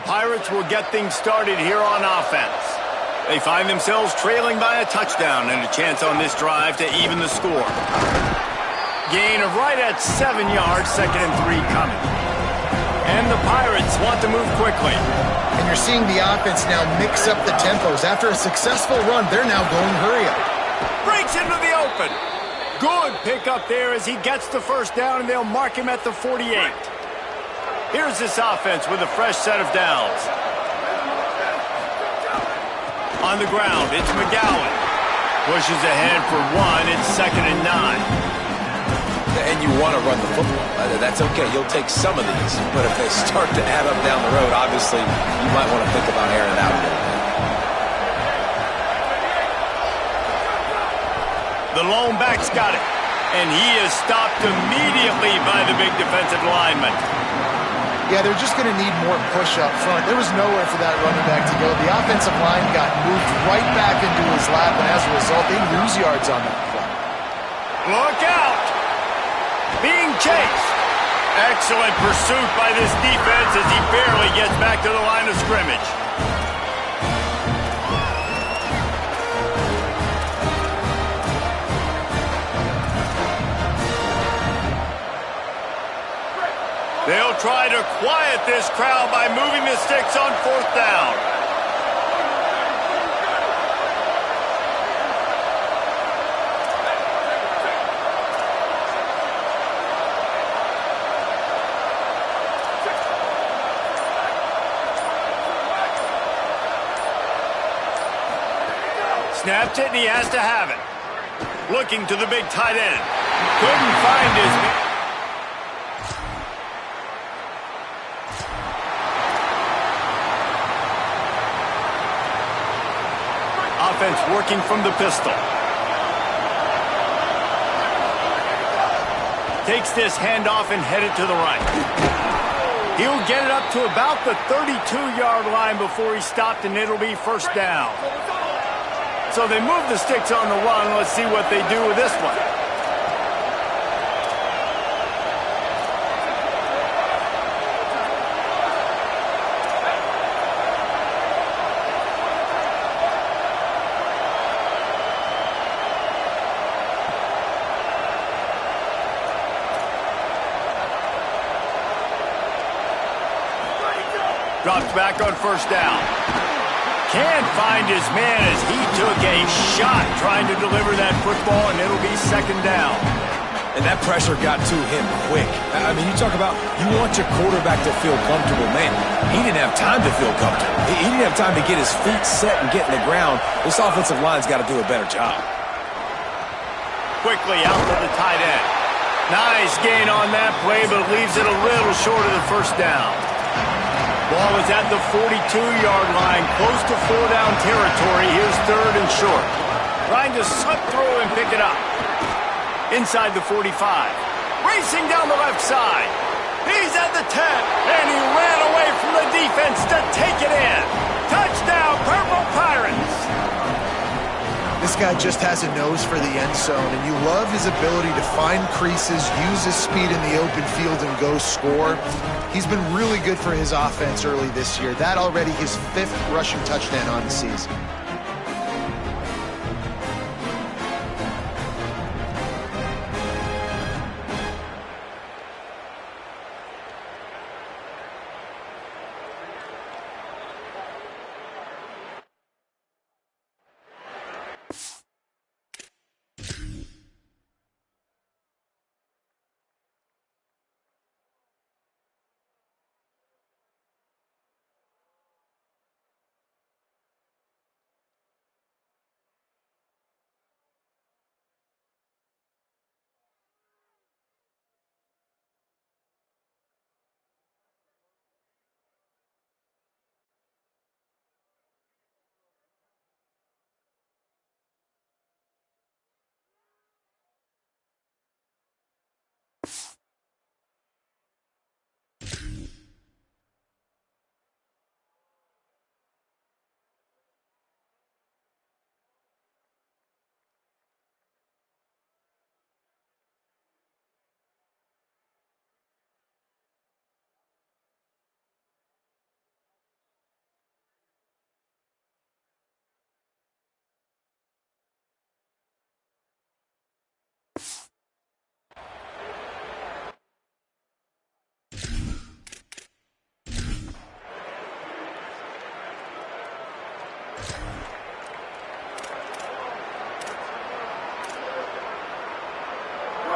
Pirates will get things started here on offense. They find themselves trailing by a touchdown and a chance on this drive to even the score. Gain of right at 7 yards, 2nd and 3 coming. And the Pirates want to move quickly. And you're seeing the offense now mix up the tempos. After a successful run, they're now going hurry up. Breaks into the open. Good pickup there as he gets the first down, and they'll mark him at the 48. Here's this offense with a fresh set of downs. On the ground, it's McGowan. Pushes ahead for 1. It's 2nd and 9. And you want to run the football. That's okay. You'll take some of these. But if they start to add up down the road, obviously, you might want to think about airing it out a little bit. The lone back's got it. And he is stopped immediately by the big defensive lineman. Yeah, they're just going to need more push up front. There was nowhere for that running back to go. The offensive line got moved right back into his lap, and as a result, they lose yards on that play. Look out! Being chased. Excellent pursuit by this defense as he barely gets back to the line of scrimmage. They'll try to quiet this crowd by moving the sticks on 4th down. Snapped it, and he has to have it. Looking to the big tight end. Couldn't find his man. Offense working from the pistol. Takes this handoff and headed to the right. He'll get it up to about the 32-yard line before he stopped, and it'll be 1st down. So they move the sticks on the run. Let's see what they do with this one. Drops back on 1st down. Can't find his man as he took a shot trying to deliver that football, and it'll be 2nd down. And that pressure got to him quick. I mean, you talk about you want your quarterback to feel comfortable. Man, he didn't have time to feel comfortable. He didn't have time to get his feet set and get in the ground. This offensive line's got to do a better job. Quickly out to the tight end. Nice gain on that play, but leaves it a little short of the 1st down. Ball is at the 42-yard line, close to 4-down territory. Here's 3rd and short. Trying to slip through and pick it up. Inside the 45. Racing down the left side. He's at the 10, and he ran away from the defense to take it in. Touchdown, Purple Pirates! This guy just has a nose for the end zone, and you love his ability to find creases, use his speed in the open field, and go score. He's been really good for his offense early this year. That already his 5th rushing touchdown on the season.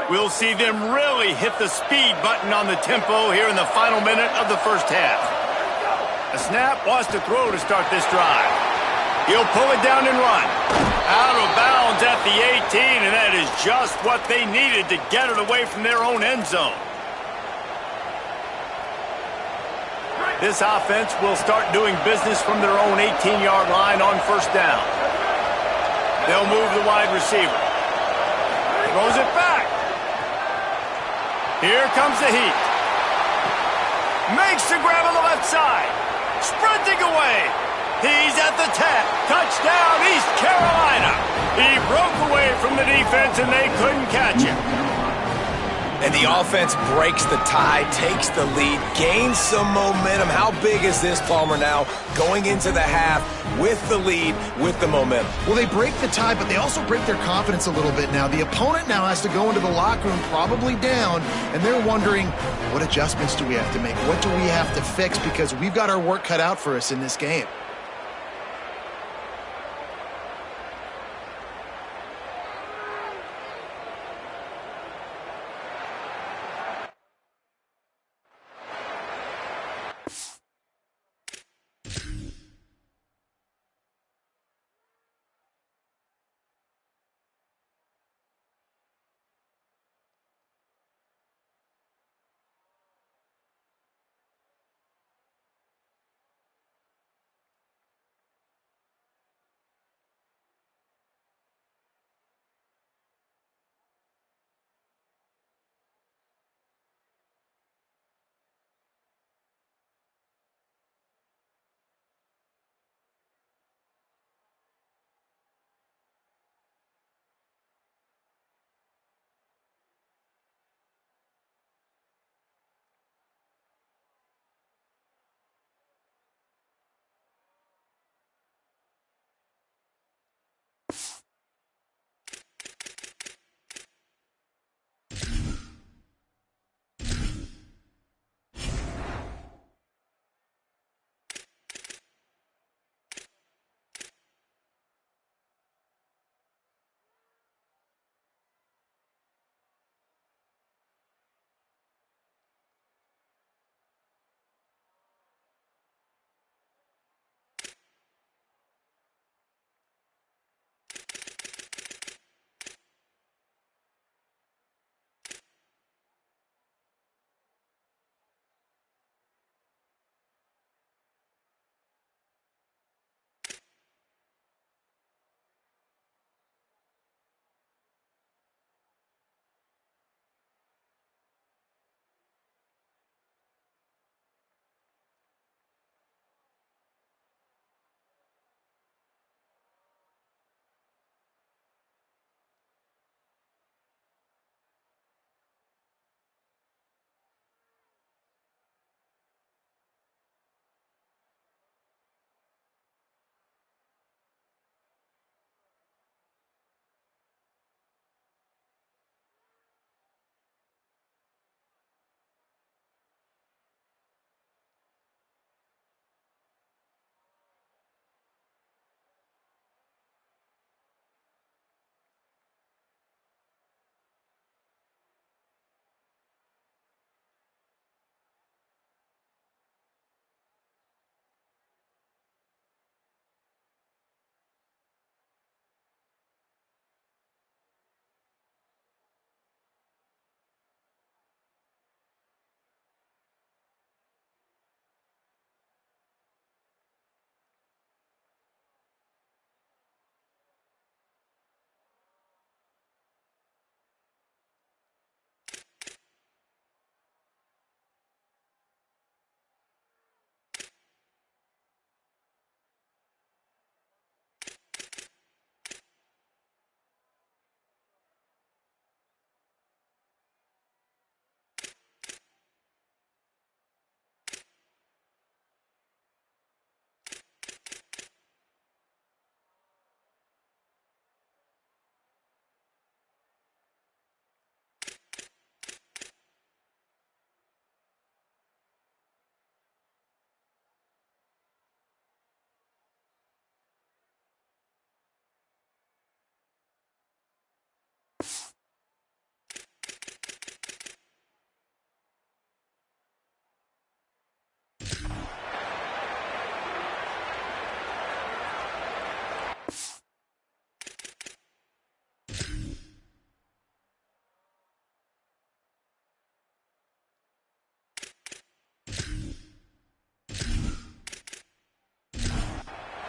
We'll see them really hit the speed button on the tempo here in the final minute of the first half. A snap wants to throw to start this drive. He'll pull it down and run. Out of bounds at the 18, and that is just what they needed to get it away from their own end zone. This offense will start doing business from their own 18-yard line on first down. They'll move the wide receiver. Throws it back. Here comes the heat. Makes the grab on the left side. Sprinting away. He's at the 10. Touchdown, East Carolina. He broke away from the defense, and they couldn't catch him. And the offense breaks the tie, takes the lead, gains some momentum. How big is this, Palmer, now going into the half with the lead, with the momentum? Well, they break the tie, but they also break their confidence a little bit now. The opponent now has to go into the locker room probably down, and they're wondering, what adjustments do we have to make? What do we have to fix? Because we've got our work cut out for us in this game.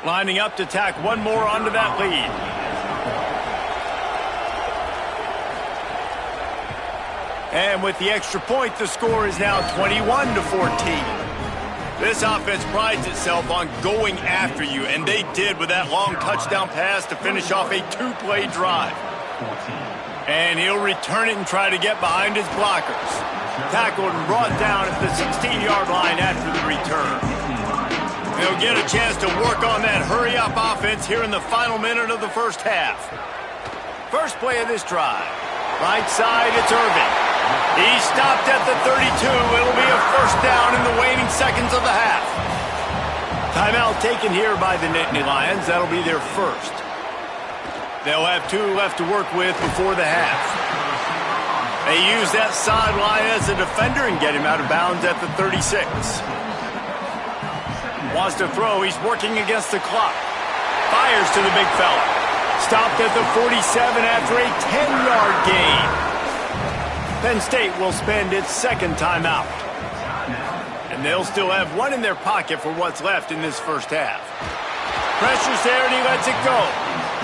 Lining up to tack one more onto that lead. And with the extra point, the score is now 21-14. This offense prides itself on going after you, and they did with that long touchdown pass to finish off a two-play drive. And he'll return it and try to get behind his blockers. Tackled and brought down at the 16-yard line after the return. They'll get a chance to work on that hurry-up offense here in the final minute of the first half. First play of this drive. Right side, it's Irving. He stopped at the 32. It'll be a first down in the waning seconds of the half. Timeout taken here by the Nittany Lions. That'll be their first. They'll have 2 left to work with before the half. They use that sideline as a defender and get him out of bounds at the 36. Wants to throw. He's working against the clock. Fires to the big fella. Stopped at the 47 after a 10-yard gain. Penn State will spend its second timeout. And they'll still have one in their pocket for what's left in this first half. Pressure's there and he lets it go.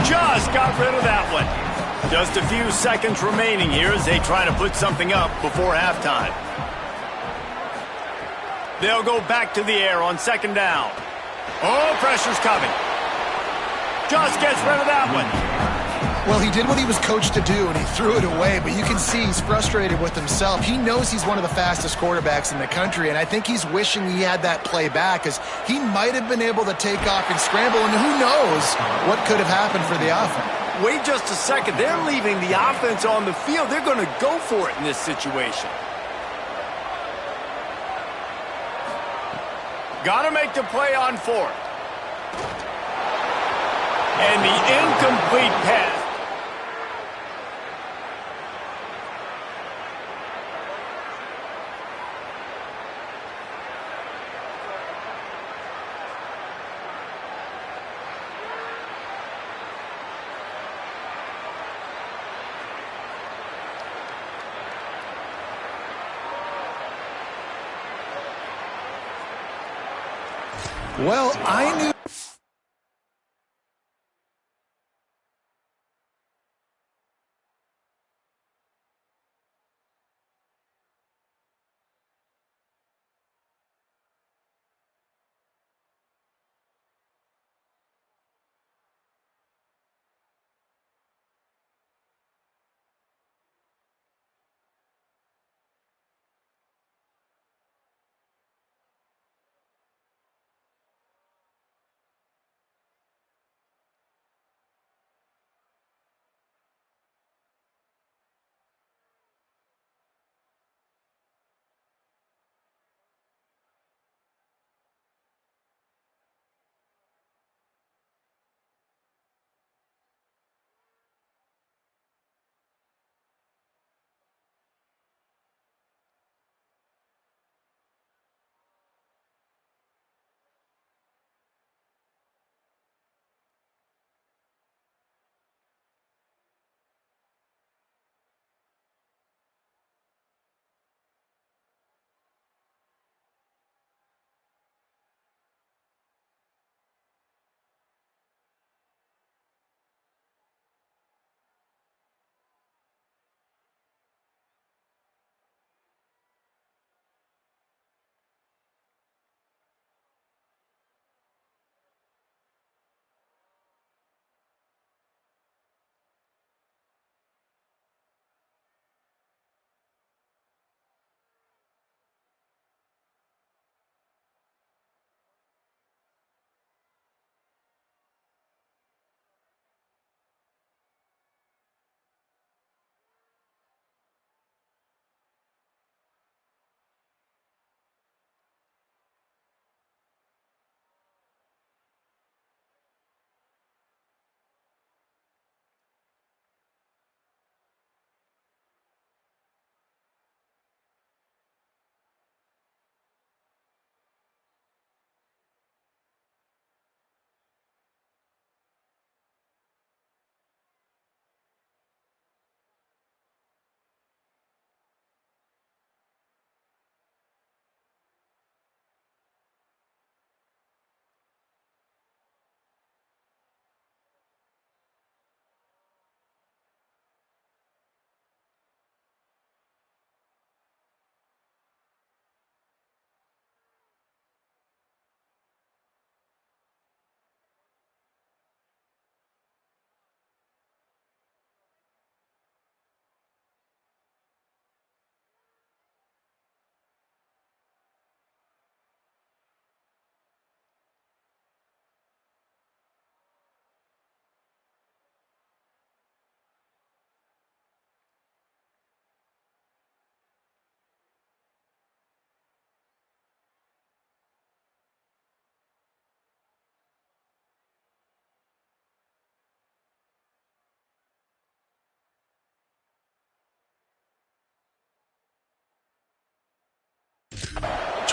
Just got rid of that one. Just a few seconds remaining here as they try to put something up before halftime. They'll go back to the air on second down. Oh, pressure's coming. Just gets rid of that one. Well, he did what he was coached to do, and he threw it away, but you can see he's frustrated with himself. He knows he's one of the fastest quarterbacks in the country, and I think he's wishing he had that play back, because he might have been able to take off and scramble, and who knows what could have happened for the offense. Wait just a second. They're leaving the offense on the field. They're going to go for it in this situation. Got to make the play on fourth. And the incomplete pass. Well, I knew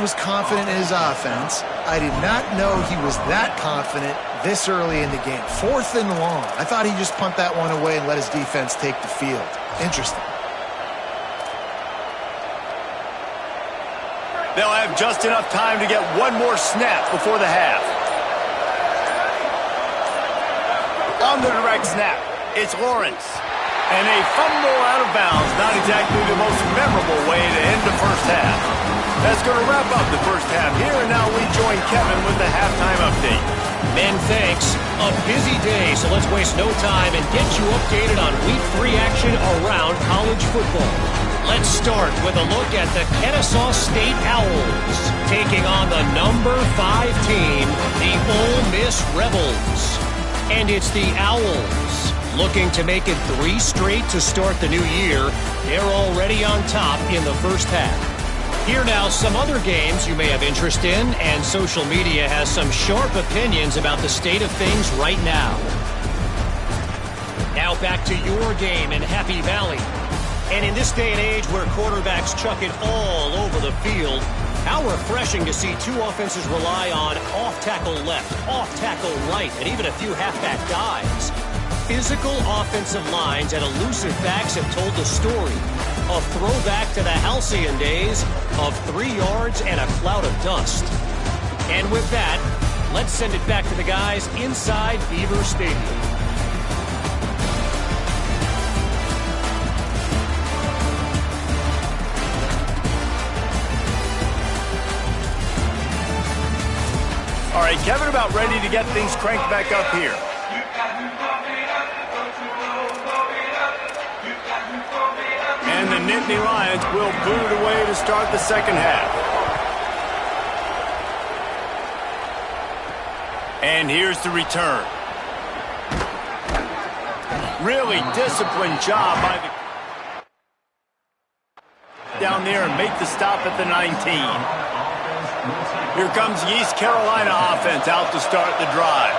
was confident in his offense. I did not know he was that confident this early in the game. 4th and long. I thought he'd just punt that one away and let his defense take the field. Interesting. They'll have just enough time to get one more snap before the half. On the direct snap, it's Lawrence. And a fumble out of bounds, not exactly the most memorable way to end the first half. That's going to wrap up the first half here, and now we join Kevin with the halftime update. Men, thanks. A busy day, so let's waste no time and get you updated on Week 3 action around college football. Let's start with a look at the Kennesaw State Owls, taking on the number 5 team, the Ole Miss Rebels. And it's the Owls, looking to make it 3 straight to start the new year. They're already on top in the first half. Here now, some other games you may have interest in, and social media has some sharp opinions about the state of things right now. Now back to your game in Happy Valley. And in this day and age where quarterbacks chuck it all over the field, how refreshing to see 2 offenses rely on off-tackle left, off-tackle right, and even a few halfback dives. Physical offensive lines and elusive backs have told the story. A throwback to the halcyon days of 3 yards and a cloud of dust. And with that, let's send it back to the guys inside Beaver Stadium. All right, Kevin, about ready to get things cranked back up here. And the Nittany Lions will boot it away to start the second half. And here's the return. Really disciplined job by the down there and make the stop at the 19. Here comes the East Carolina offense out to start the drive.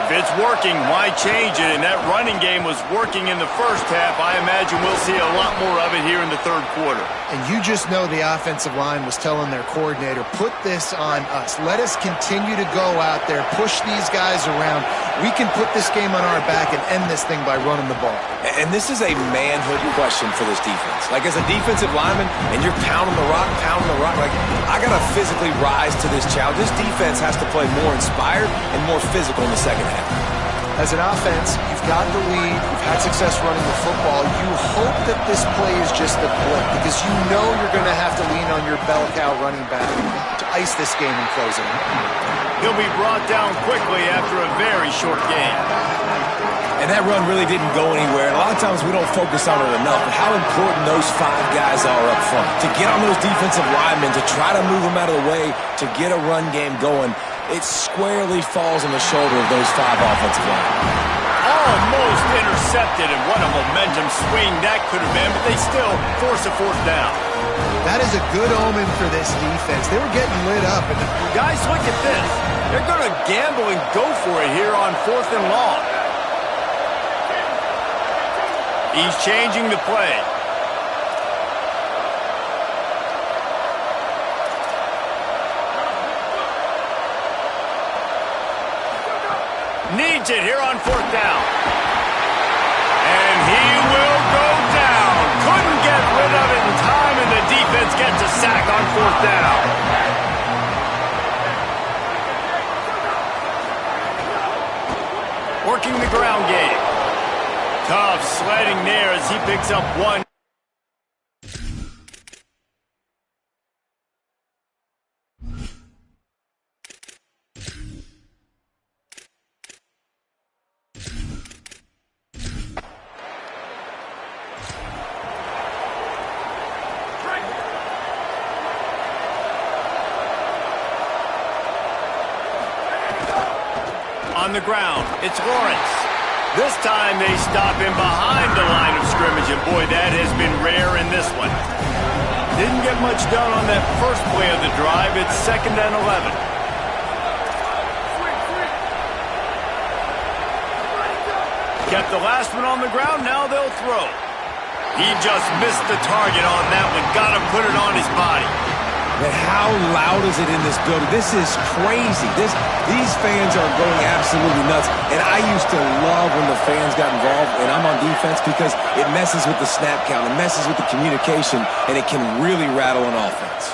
If it's working, why change it? And that running game was working in the first half. I imagine we'll see a lot more of it here in the third quarter. And you just know the offensive line was telling their coordinator, put this on us. Let us continue to go out there, push these guys around. We can put this game on our back and end this thing by running the ball. And this is a manhood question for this defense. Like, as a defensive lineman, and you're pounding the rock, like, I got to physically rise to this challenge. This defense has to play more inspired and more physical in the second half. As an offense, you've got the lead, you've had success running the football. You hope that this play is just a blip because you know you're going to have to lean on your bell cow running back to ice this game and close it. He'll be brought down quickly after a very short game. And that run really didn't go anywhere. And a lot of times we don't focus on it enough, but how important those 5 guys are up front. To get on those defensive linemen, to try to move them out of the way, to get a run game going, it squarely falls on the shoulder of those 5 offensive linemen. Almost intercepted, and what a momentum swing that could have been, but they still force a 4th down. That is a good omen for this defense. They were getting lit up. And guys, look at this. They're going to gamble and go for it here on 4th and long. He's changing the play. Needs it here on 4th down. And he will go down. Couldn't get rid of it in time, and the defense gets a sack on 4th down. Working the ground game. Tough sledding there as he picks up 1. On the ground, it's Lawrence. This time they stop him behind the line of scrimmage, and boy, that has been rare in this one. Didn't get much done on that first play of the drive. It's 2nd and 11. Kept the last one on the ground, now they'll throw. He just missed the target on that one. Got to put it on his body. Man, how loud is it in this building? This is crazy. These fans are going absolutely nuts. And I used to love when the fans got involved, and I'm on defense, because it messes with the snap count, it messes with the communication, and it can really rattle an offense.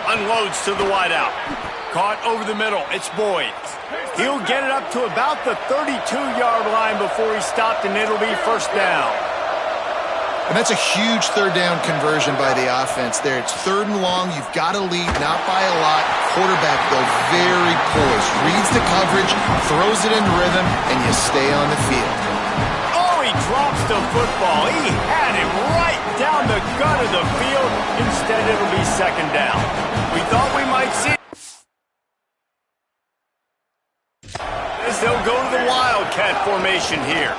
Unloads to the wideout. Caught over the middle. It's Boyd. He'll get it up to about the 32-yard line before he stopped, and it'll be first down. And that's a huge third down conversion by the offense there. It's 3rd and long. You've got to lead, not by a lot. Quarterback, though, very poised. Reads the coverage, throws it in rhythm, and you stay on the field. Oh, he drops the football. He had him right down the gut of the field. Instead, it'll be 2nd down. We thought we might see as they'll go to the Wildcat formation here.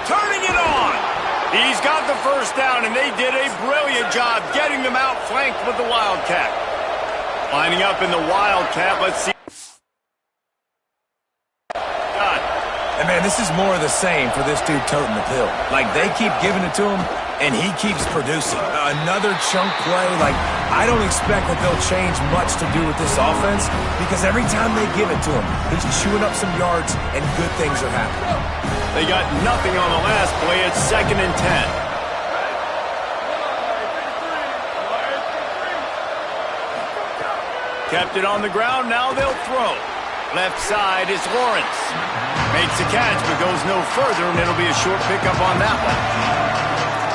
Turning it on. He's got the first down, and they did a brilliant job getting them out flanked with the Wildcat. Lining up in the Wildcat, let's see. And man, this is more of the same for this dude toting the pill. Like, they keep giving it to him, and he keeps producing. Another chunk play. Like, I don't expect that they'll change much to do with this offense, because every time they give it to him, he's chewing up some yards, and good things are happening. They got nothing on the last play. It's 2nd and 10. Kept it on the ground. Now they'll throw. Left side is Lawrence. Makes the catch, but goes no further, and it'll be a short pickup on that one.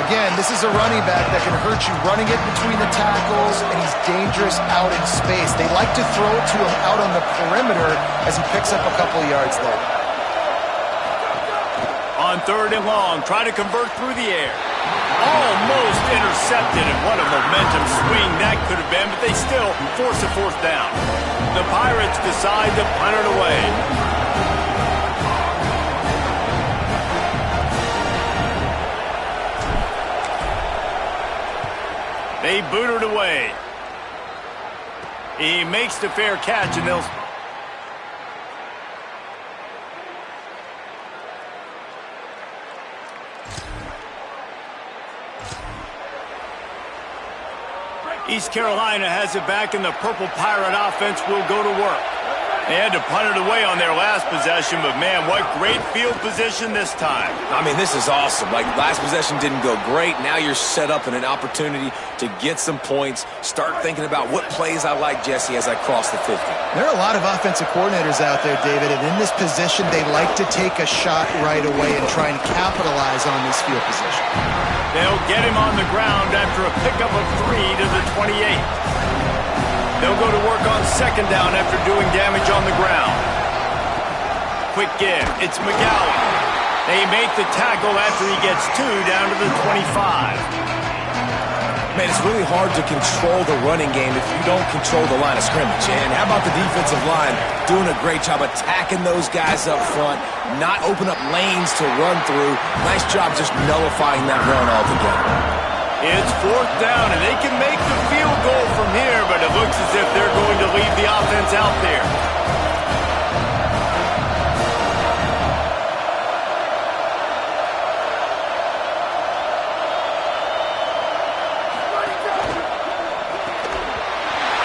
Again, this is a running back that can hurt you running it between the tackles, and he's dangerous out in space. They like to throw it to him out on the perimeter as he picks up a couple of yards there. On 3rd and long, try to convert through the air. Almost intercepted, and what a momentum swing that could have been, but they still force a 4th down. The Pirates decide to punt it away. They boot it away. He makes the fair catch, and they'll... East Carolina has it back, and the Purple Pirate offense will go to work. They had to punt it away on their last possession, but man, what great field position this time. I mean, this is awesome. Like, last possession didn't go great. Now you're set up in an opportunity to get some points. Start thinking about what plays I like, Jesse, as I cross the 50. There are a lot of offensive coordinators out there, David, and in this position, they like to take a shot right away and try and capitalize on this field position. They'll get him on the ground after a pickup of 3 to the 28. They'll go to work on 2nd down after doing damage on the ground. Quick give. It's McGowan. They make the tackle after he gets 2 down to the 25. Man, it's really hard to control the running game if you don't control the line of scrimmage. And how about the defensive line doing a great job attacking those guys up front, not open up lanes to run through. Nice job just nullifying that run altogether. It's 4th down, and they can make the field goal from here, but it looks as if they're going to leave the offense out there.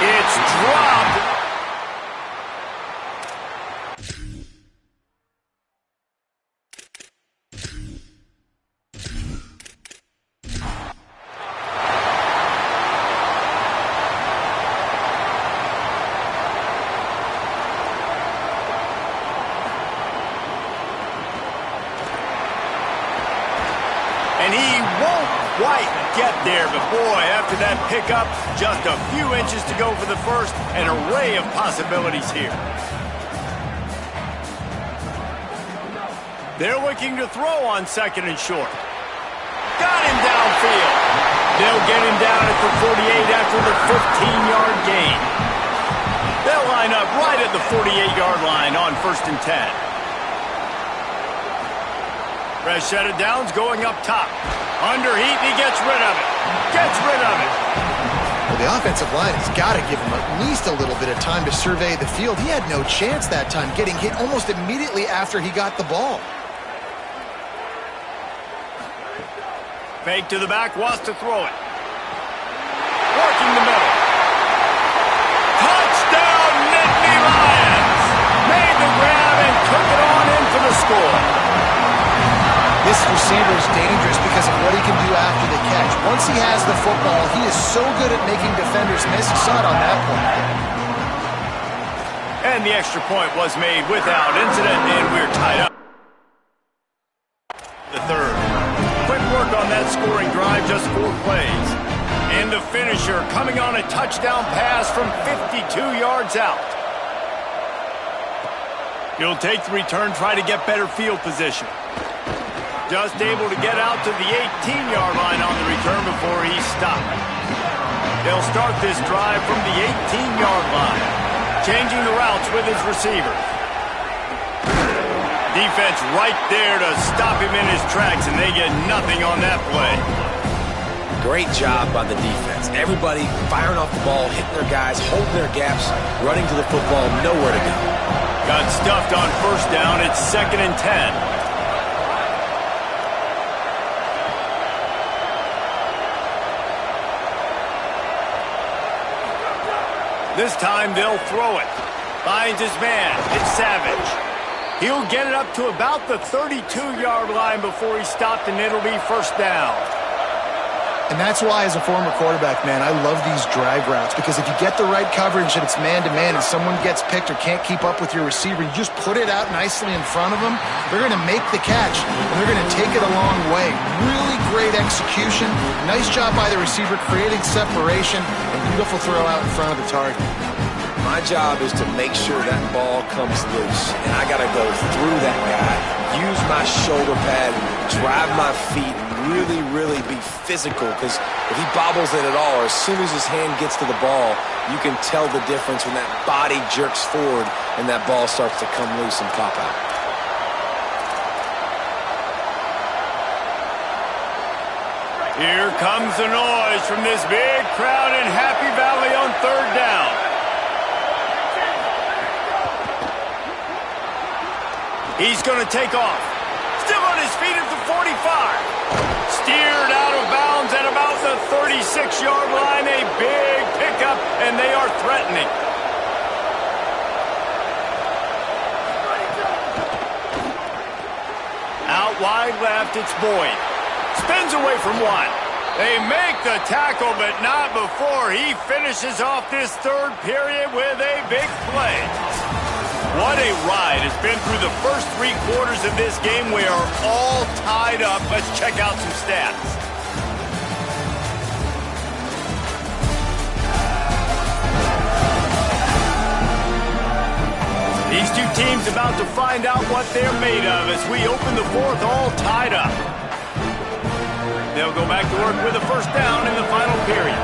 It's dropped. And he won't quite get there, but boy, after that pickup, just a few inches to go for the first, an array of possibilities here. They're looking to throw on 2nd and short. Got him downfield. They'll get him down at the 48 after the 15-yard gain. They'll line up right at the 48-yard line on 1st and 10. Fresh set of downs going up top. Under heat, and he gets rid of it. Gets rid of it. Well, the offensive line has got to give him at least a little bit of time to survey the field. He had no chance that time, getting hit almost immediately after he got the ball. Fake to the back, wants to throw it. Working the middle. score. This receiver is dangerous because of what he can do after the catch. Once he has the football, he is so good at making defenders miss. You saw it on that play. And the extra point was made without incident, and we're tied up. The third. Quick work on that scoring drive, just 4 plays. And the finisher coming on a touchdown pass from 52 yards out. He'll take the return, try to get better field position. Just able to get out to the 18-yard line on the return before he stopped. They'll start this drive from the 18-yard line, changing the routes with his receiver. Defense right there to stop him in his tracks, and they get nothing on that play. Great job by the defense. Everybody firing off the ball, hitting their guys, holding their gaps, running to the football, nowhere to go. Got stuffed on first down. It's 2nd and 10. This time they'll throw it. Finds his man. It's Savage. He'll get it up to about the 32-yard line before he stopped, and it'll be first down. And that's why, as a former quarterback, man, I love these drag routes, because if you get the right coverage and it's man-to-man and someone gets picked or can't keep up with your receiver, you just put it out nicely in front of them, they're going to make the catch, and they're going to take it a long way. Really great execution. Nice job by the receiver creating separation, and beautiful throw out in front of the target. My job is to make sure that ball comes loose, and I got to go through that guy, use my shoulder pad, drive my feet, really be physical, because if he bobbles it at all, or as soon as his hand gets to the ball, you can tell the difference when that body jerks forward and that ball starts to come loose and pop out. Here comes the noise from this big crowd in Happy Valley on 3rd down. He's going to take off. Still on his feet at the 45. Steered out of bounds at about the 36-yard line. A big pickup, and they are threatening. Out wide left, it's Boyd. Spins away from one. They make the tackle, but not before he finishes off this 3rd period with a big play. What a ride. It's been through the first 3 quarters of this game. We are all tied up. Let's check out some stats. These two teams about to find out what they're made of as we open the 4th all tied up. They'll go back to work with a first down in the final period.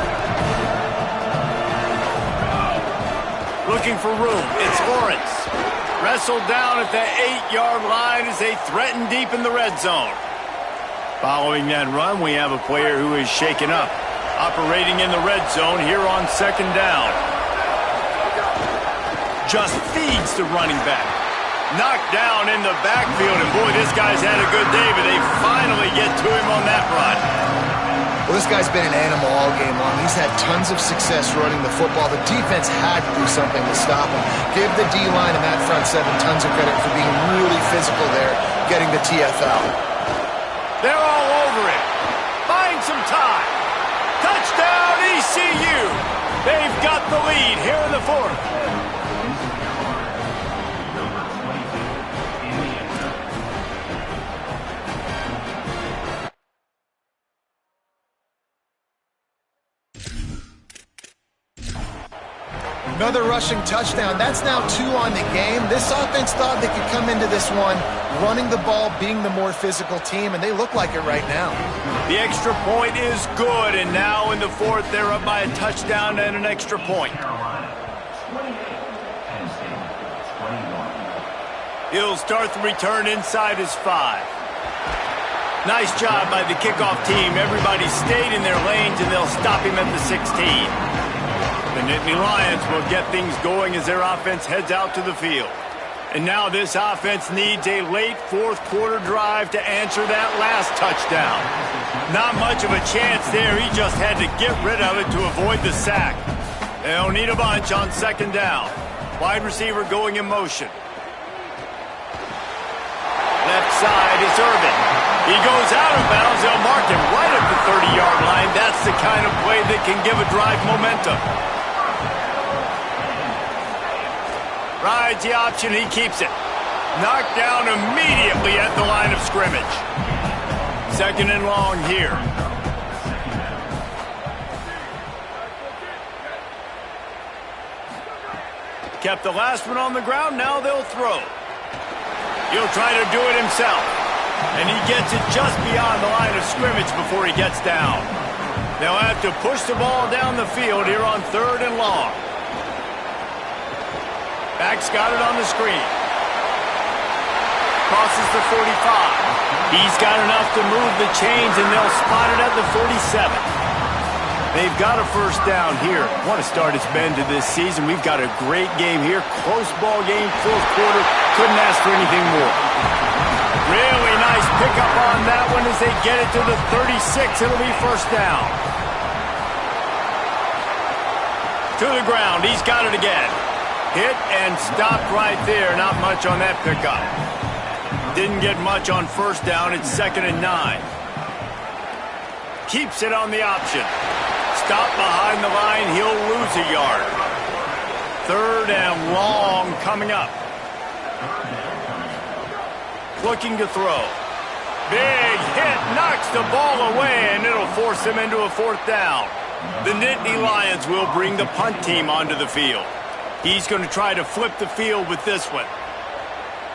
Looking for room. It's Lawrence. Wrestled down at the 8-yard line as they threaten deep in the red zone. Following that run, we have a player who is shaken up. Operating in the red zone here on 2nd down. Just feeds the running back. Knocked down in the backfield, and boy, this guy's had a good day, but they finally get to him on that run. Well, this guy's been an animal all game long. He's had tons of success running the football. The defense had to do something to stop him. Give the D-line and that front 7 tons of credit for being really physical there, getting the TFL. They're all over it. Find some time. Touchdown, ECU. They've got the lead here in the 4th. Another rushing touchdown. That's now 2 on the game. This offense thought they could come into this one running the ball, being the more physical team, and they look like it right now. The extra point is good, and now in the 4th, they're up by a touchdown and an extra point. He'll start the return inside his 5. Nice job by the kickoff team. Everybody stayed in their lanes, and they'll stop him at the 16. The Nittany Lions will get things going as their offense heads out to the field. And now this offense needs a late 4th quarter drive to answer that last touchdown. Not much of a chance there. He just had to get rid of it to avoid the sack. They'll need a bunch on 2nd down. Wide receiver going in motion. they deserve it. He goes out of bounds. They'll mark him right at the 30-yard line. That's the kind of play that can give a drive momentum. Rides the option. He keeps it. Knocked down immediately at the line of scrimmage. 2nd and long here. Kept the last one on the ground. Now they'll throw. He'll try to do it himself. And he gets it just beyond the line of scrimmage before he gets down. They'll have to push the ball down the field here on 3rd and long. Back's got it on the screen. Crosses the 45. He's got enough to move the chains, and they'll spot it at the 47. They've got a first down here. What a start it's been to this season. We've got a great game here. Close ball game, 4th quarter. Couldn't ask for anything more. Really nice pickup on that one as they get it to the 36. It'll be first down. To the ground. He's got it again. Hit and stopped right there. Not much on that pickup. Didn't get much on first down. It's 2nd and 9. Keeps it on the option. Stop behind the line. He'll lose a yard. 3rd and long coming up. Looking to throw. Big hit. Knocks the ball away, and it'll force him into a 4th down. The Nittany Lions will bring the punt team onto the field. He's going to try to flip the field with this one.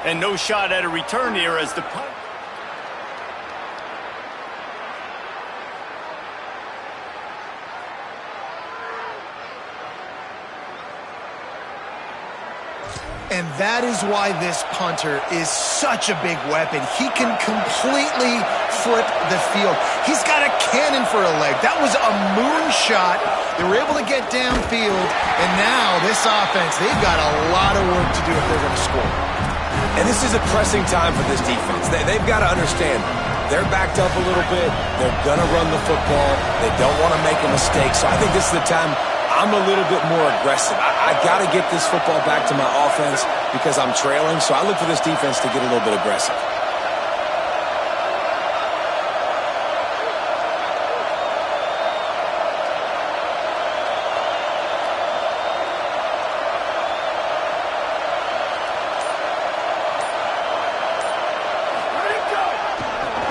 And no shot at a return here as the punt. And that is why this punter is such a big weapon. He can completely flip the field. He's got a cannon for a leg. That was a moonshot. They were able to get downfield, and now this offense, they've got a lot of work to do if they're going to score. And this is a pressing time for this defense. They've got to understand they're backed up a little bit. They're going to run the football. They don't want to make a mistake. So I think this is the time I'm a little bit more aggressive. I got to get this football back to my offense because I'm trailing. So I look for this defense to get a little bit aggressive.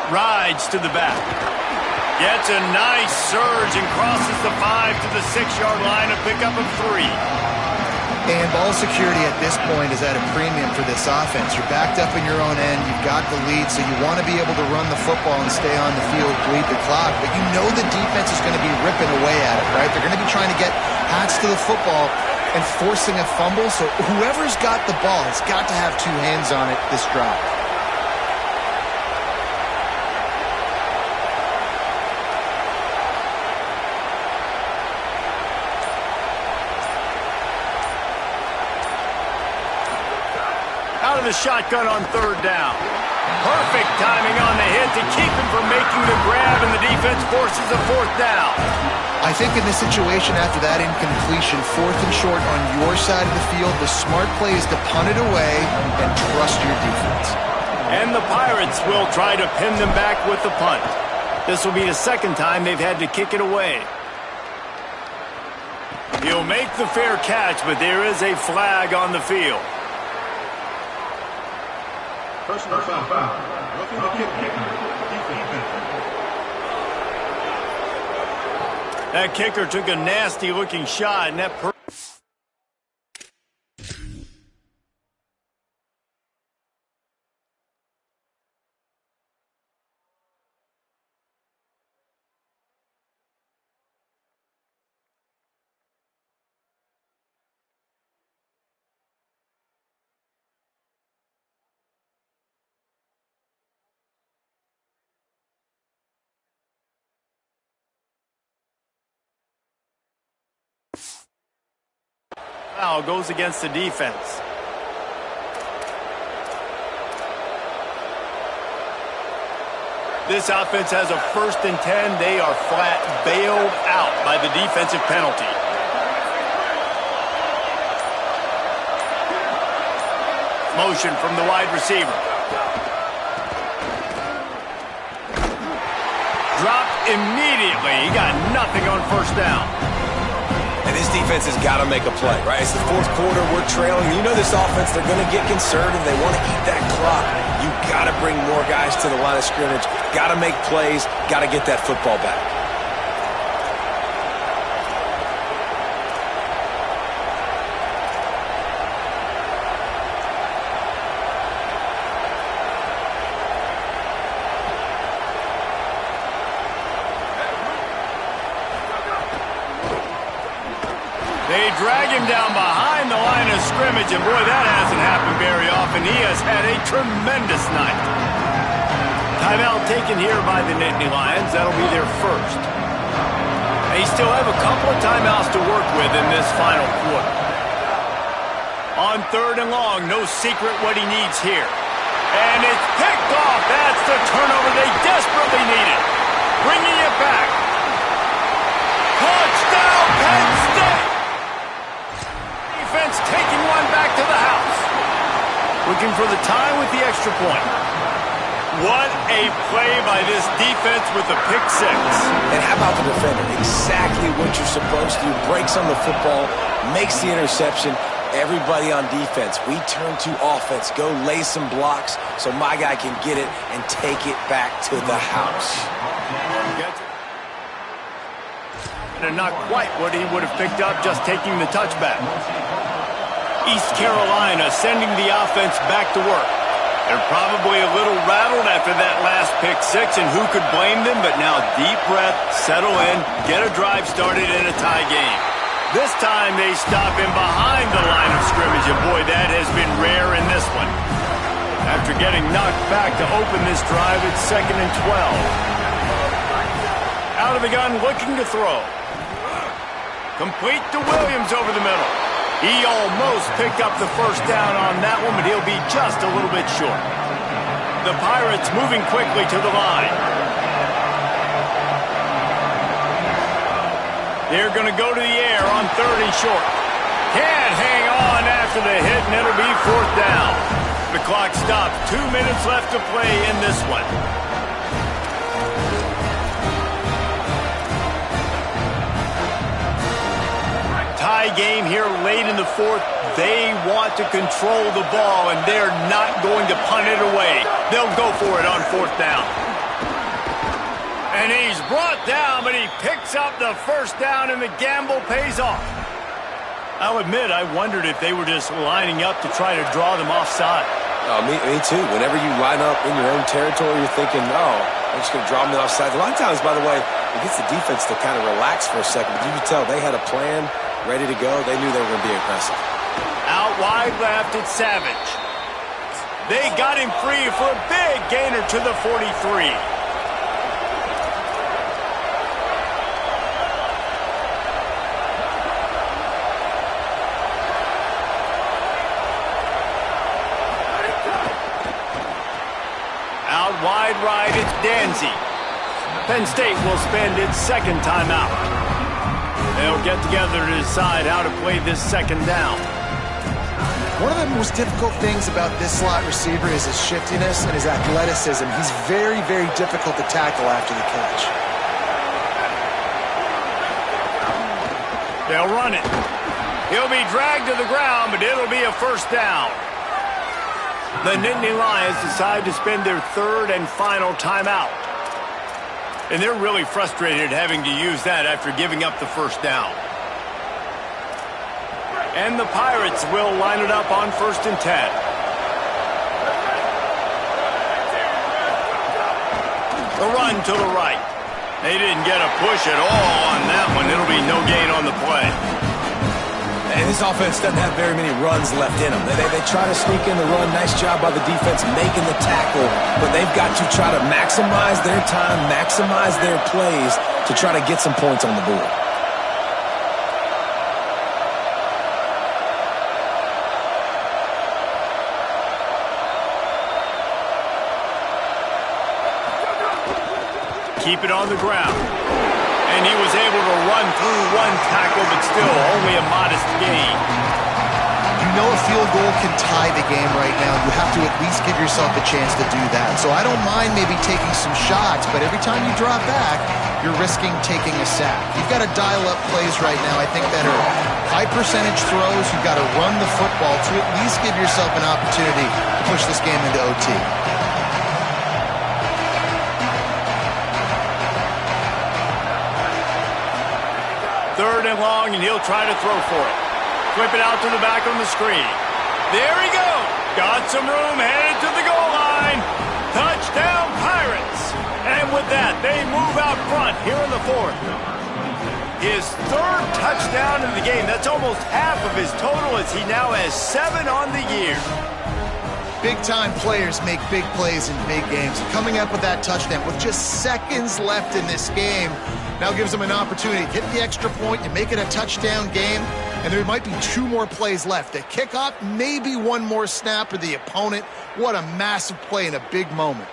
Rides to the back. Gets a nice surge and crosses the 5 to the 6-yard line, a pickup of 3. And ball security at this point is at a premium for this offense. You're backed up in your own end. You've got the lead, so you want to be able to run the football and stay on the field, bleed the clock. But you know the defense is going to be ripping away at it, right? They're going to be trying to get hats to the football and forcing a fumble. So whoever's got the ball has got to have 2 hands on it this drive. Out of the shotgun on 3rd down. Perfect timing on the hit to keep him from making the grab, and the defense forces a 4th down. I think in this situation, after that incompletion, 4th and short on your side of the field, the smart play is to punt it away and trust your defense. And the Pirates will try to pin them back with the punt. This will be the 2nd time they've had to kick it away. He'll make the fair catch, but there is a flag on the field. Personal foul. Roughing the kicker. That kicker took a nasty-looking shot, and that foul goes against the defense. This offense has a 1st and 10. They are flat bailed out by the defensive penalty. Motion from the wide receiver. dropped immediately. He got nothing on first down. And this defense has got to make a play, right? It's the fourth quarter. We're trailing. You know this offense, they're going to get conservative. They want to eat that clock. You got to bring more guys to the line of scrimmage. Got to make plays. Got to get that football back. They drag him down behind the line of scrimmage, and boy, that hasn't happened very often. He has had a tremendous night. Timeout taken here by the Nittany Lions. That'll be their first. They still have a couple of timeouts to work with in this final quarter. On third and long, no secret what he needs here. And it's picked off. That's the turnover they desperately needed. Bringing it back. Touchdown, Penn State! Defense taking one back to the house. Looking for the tie with the extra point. What a play by this defense with the pick six. And how about the defender? Exactly what you're supposed to do. Breaks on the football, makes the interception. Everybody on defense, we turn to offense. Go lay some blocks so my guy can get it and take it back to the house. And not quite what he would have picked up just taking the touchback. East Carolina sending the offense back to work. They're probably a little rattled after that last pick six, and who could blame them? But now deep breath, settle in, get a drive started in a tie game. This time they stop him behind the line of scrimmage, and boy, that has been rare in this one. After getting knocked back to open this drive, it's 2nd and 12. Out of the gun, looking to throw. Complete to Williams over the middle. He almost picked up the first down on that one, but he'll be just a little bit short. The Pirates moving quickly to the line. They're going to go to the air on 3rd and short. Can't hang on after the hit, and it'll be 4th down. The clock stops. 2 minutes left to play in this one. Tie game here late in the 4th. They want to control the ball, and they're not going to punt it away. They'll go for it on 4th down. And he's brought down, but he picks up the first down, and the gamble pays off. I'll admit, I wondered if they were just lining up to try to draw them offside. Oh, me too. Whenever you line up in your own territory, you're thinking, oh, I'm just going to draw them offside. A lot of times, by the way, it gets the defense to kind of relax for a second. But you can tell they had a plan ready to go. They knew they were going to be aggressive. Out wide left, it's Savage. They got him free for a big gainer to the 43. Out wide right, it's Danzy. Penn State will spend its 2nd timeout. They'll get together to decide how to play this 2nd down. One of the most difficult things about this slot receiver is his shiftiness and his athleticism. He's very, very difficult to tackle after the catch. They'll run it. He'll be dragged to the ground, but it'll be a first down. The Nittany Lions decide to spend their 3rd and final timeout. And they're really frustrated having to use that after giving up the first down. And the Pirates will line it up on 1st and 10. The run to the right. They didn't get a push at all on that one. It'll be no gain on the play. And this offense doesn't have very many runs left in them. They try to sneak in the run. Nice job by the defense making the tackle. But they've got to try to maximize their time, maximize their plays to try to get some points on the board. Keep it on the ground. And he was able to run through one tackle, but still only a modest gain. you know a field goal can tie the game right now, you have to at least give yourself a chance to do that. So I don't mind maybe taking some shots, but every time you drop back, you're risking taking a sack. You've got to dial up plays right now, I think, that are high percentage throws. You've got to run the football to at least give yourself an opportunity to push this game into OT. Third and long, and he'll try to throw for it. Flip it out to the back on the screen. There he goes. Got some room, headed to the goal line. Touchdown, Pirates. And with that, they move out front here in the fourth. His third touchdown in the game. That's almost half of his total, as he now has 7 on the year. Big-time players make big plays in big games. Coming up with that touchdown with just seconds left in this game now gives them an opportunity to get the extra point, to make it a touchdown game, and there might be 2 more plays left. The kickoff, maybe 1 more snap, or the opponent. What a massive play in a big moment.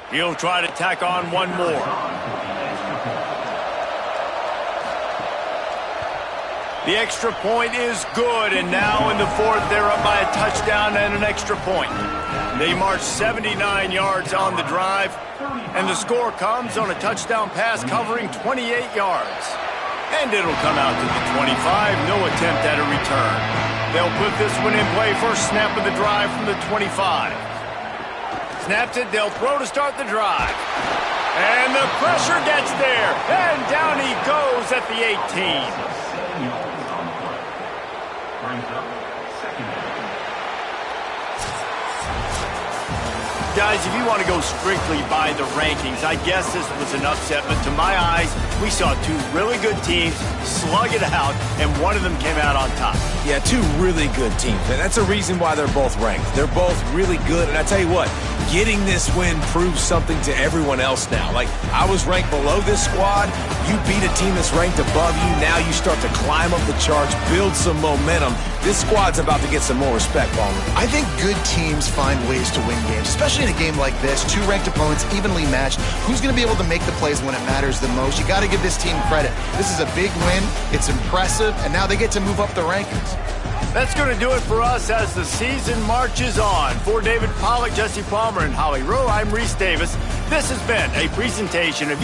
He'll try to tack on 1 more. The extra point is good, and now in the fourth, they're up by a touchdown and an extra point. They march 79 yards on the drive, and the score comes on a touchdown pass covering 28 yards. And it'll come out to the 25, no attempt at a return. They'll put this one in play, first snap of the drive from the 25. Snaps it, they'll throw to start the drive. And the pressure gets there, and down he goes at the 18. Guys, if you want to go strictly by the rankings, I guess this was an upset, but to my eyes, we saw 2 really good teams slug it out, and one of them came out on top. Yeah, 2 really good teams, and that's a reason why they're both ranked. They're both really good, and I tell you what, getting this win proves something to everyone else now. Like, I was ranked below this squad. You beat a team that's ranked above you. Now you start to climb up the charts, build some momentum. This squad's about to get some more respect, Palmer. I think good teams find ways to win games, especially in a game like this. 2 ranked opponents, evenly matched. Who's going to be able to make the plays when it matters the most? You got to give this team credit. This is a big win. It's impressive, and now they get to move up the rankings. That's going to do it for us as the season marches on. For David Pollack, Jesse Palmer, and Holly Rowe, I'm Reese Davis. This has been a presentation of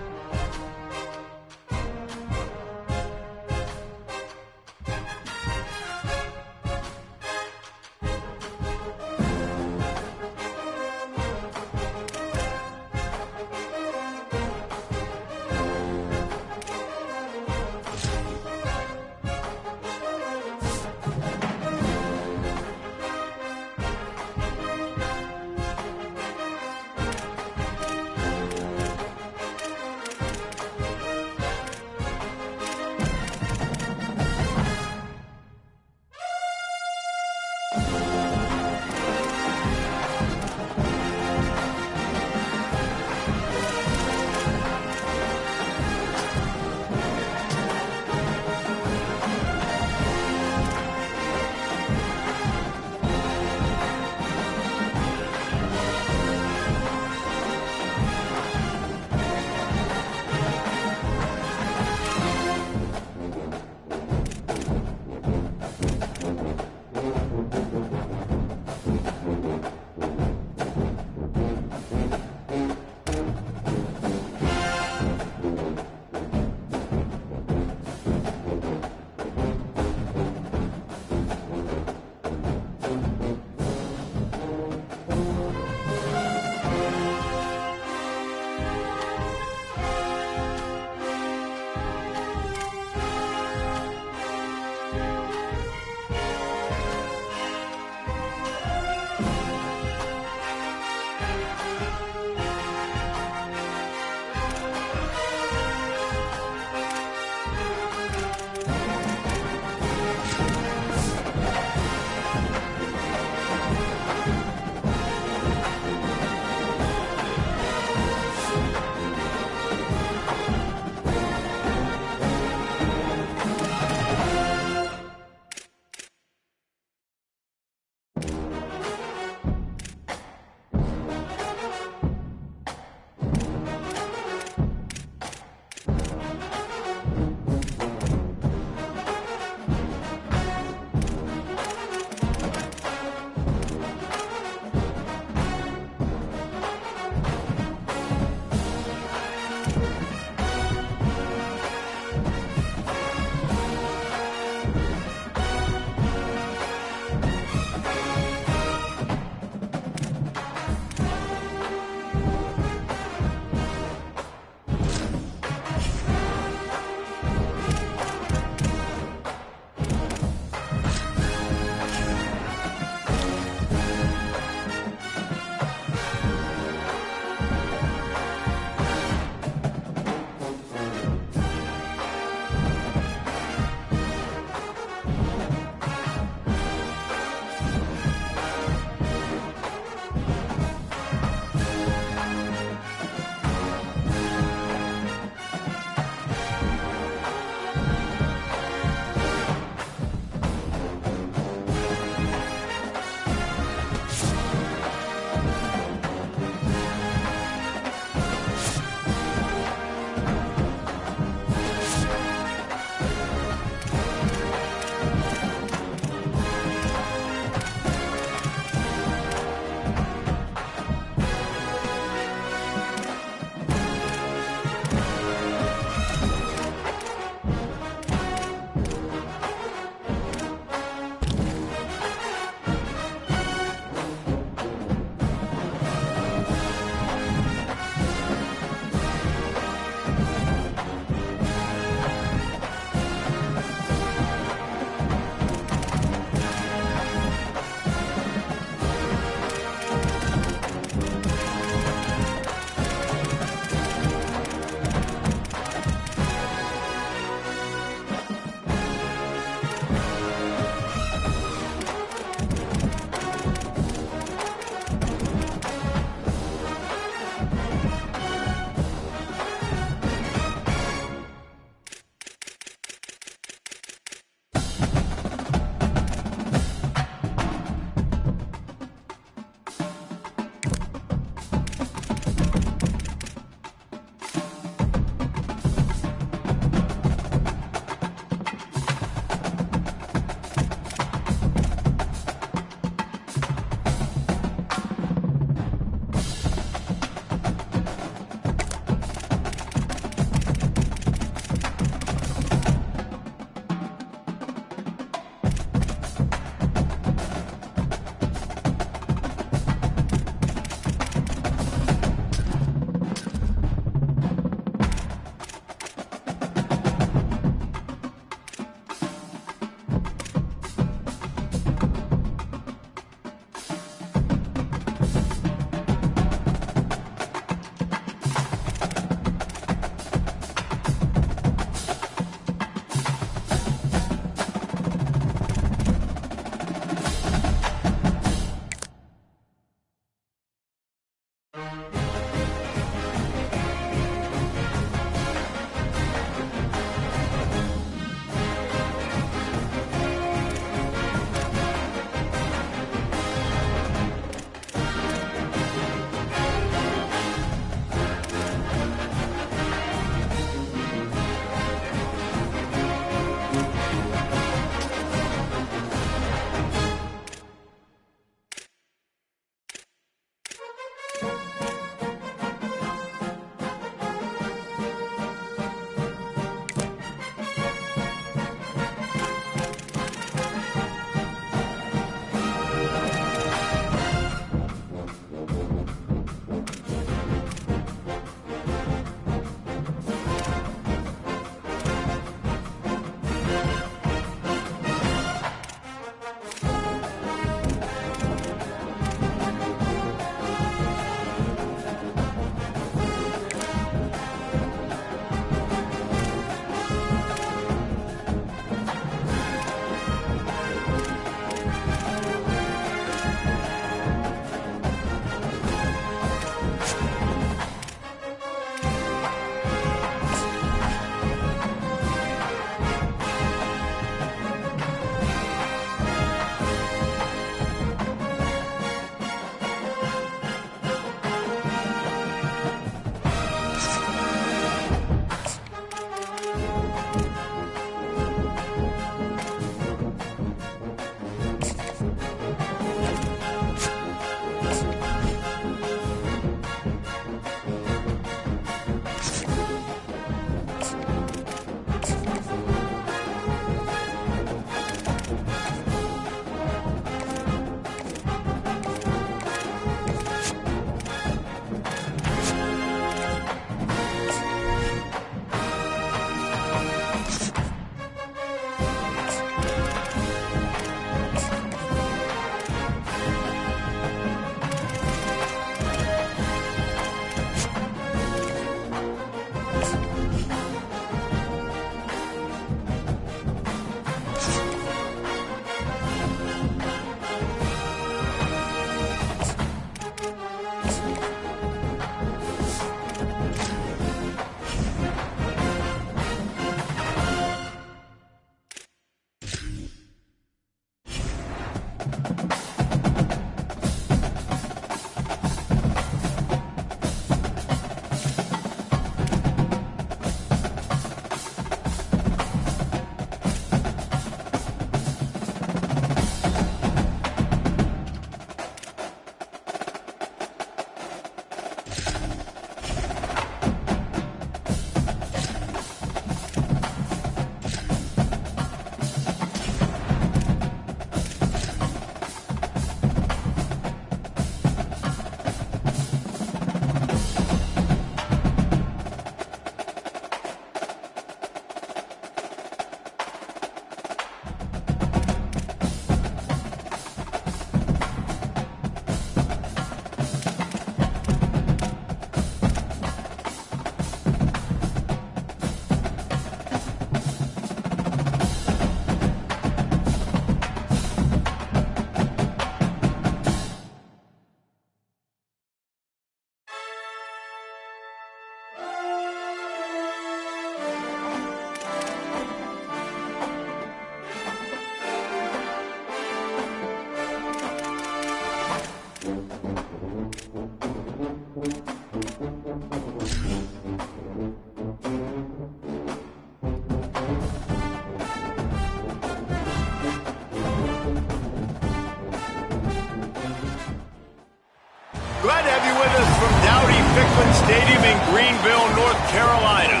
with us from Dowdy-Ficklen Stadium in Greenville, North Carolina.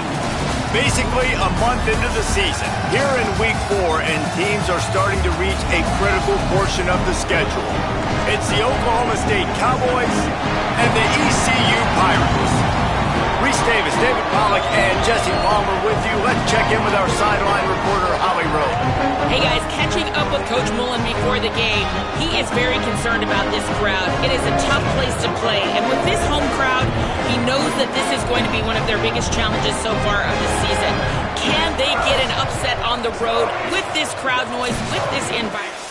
Basically a month into the season, here in Week 4, and teams are starting to reach a critical portion of the schedule. It's the Oklahoma State Cowboys and the ECU Pirates. Reese Davis, David Pollack, and Jesse Palmer with you. Let's check in with our sideline reporter, Holly Rowe. Hey guys, catching up with Coach Mullen before the game, he is very concerned about this crowd. It is a tough place to play, and with this home crowd, he knows that this is going to be one of their biggest challenges so far of the season. Can they get an upset on the road with this crowd noise, with this environment?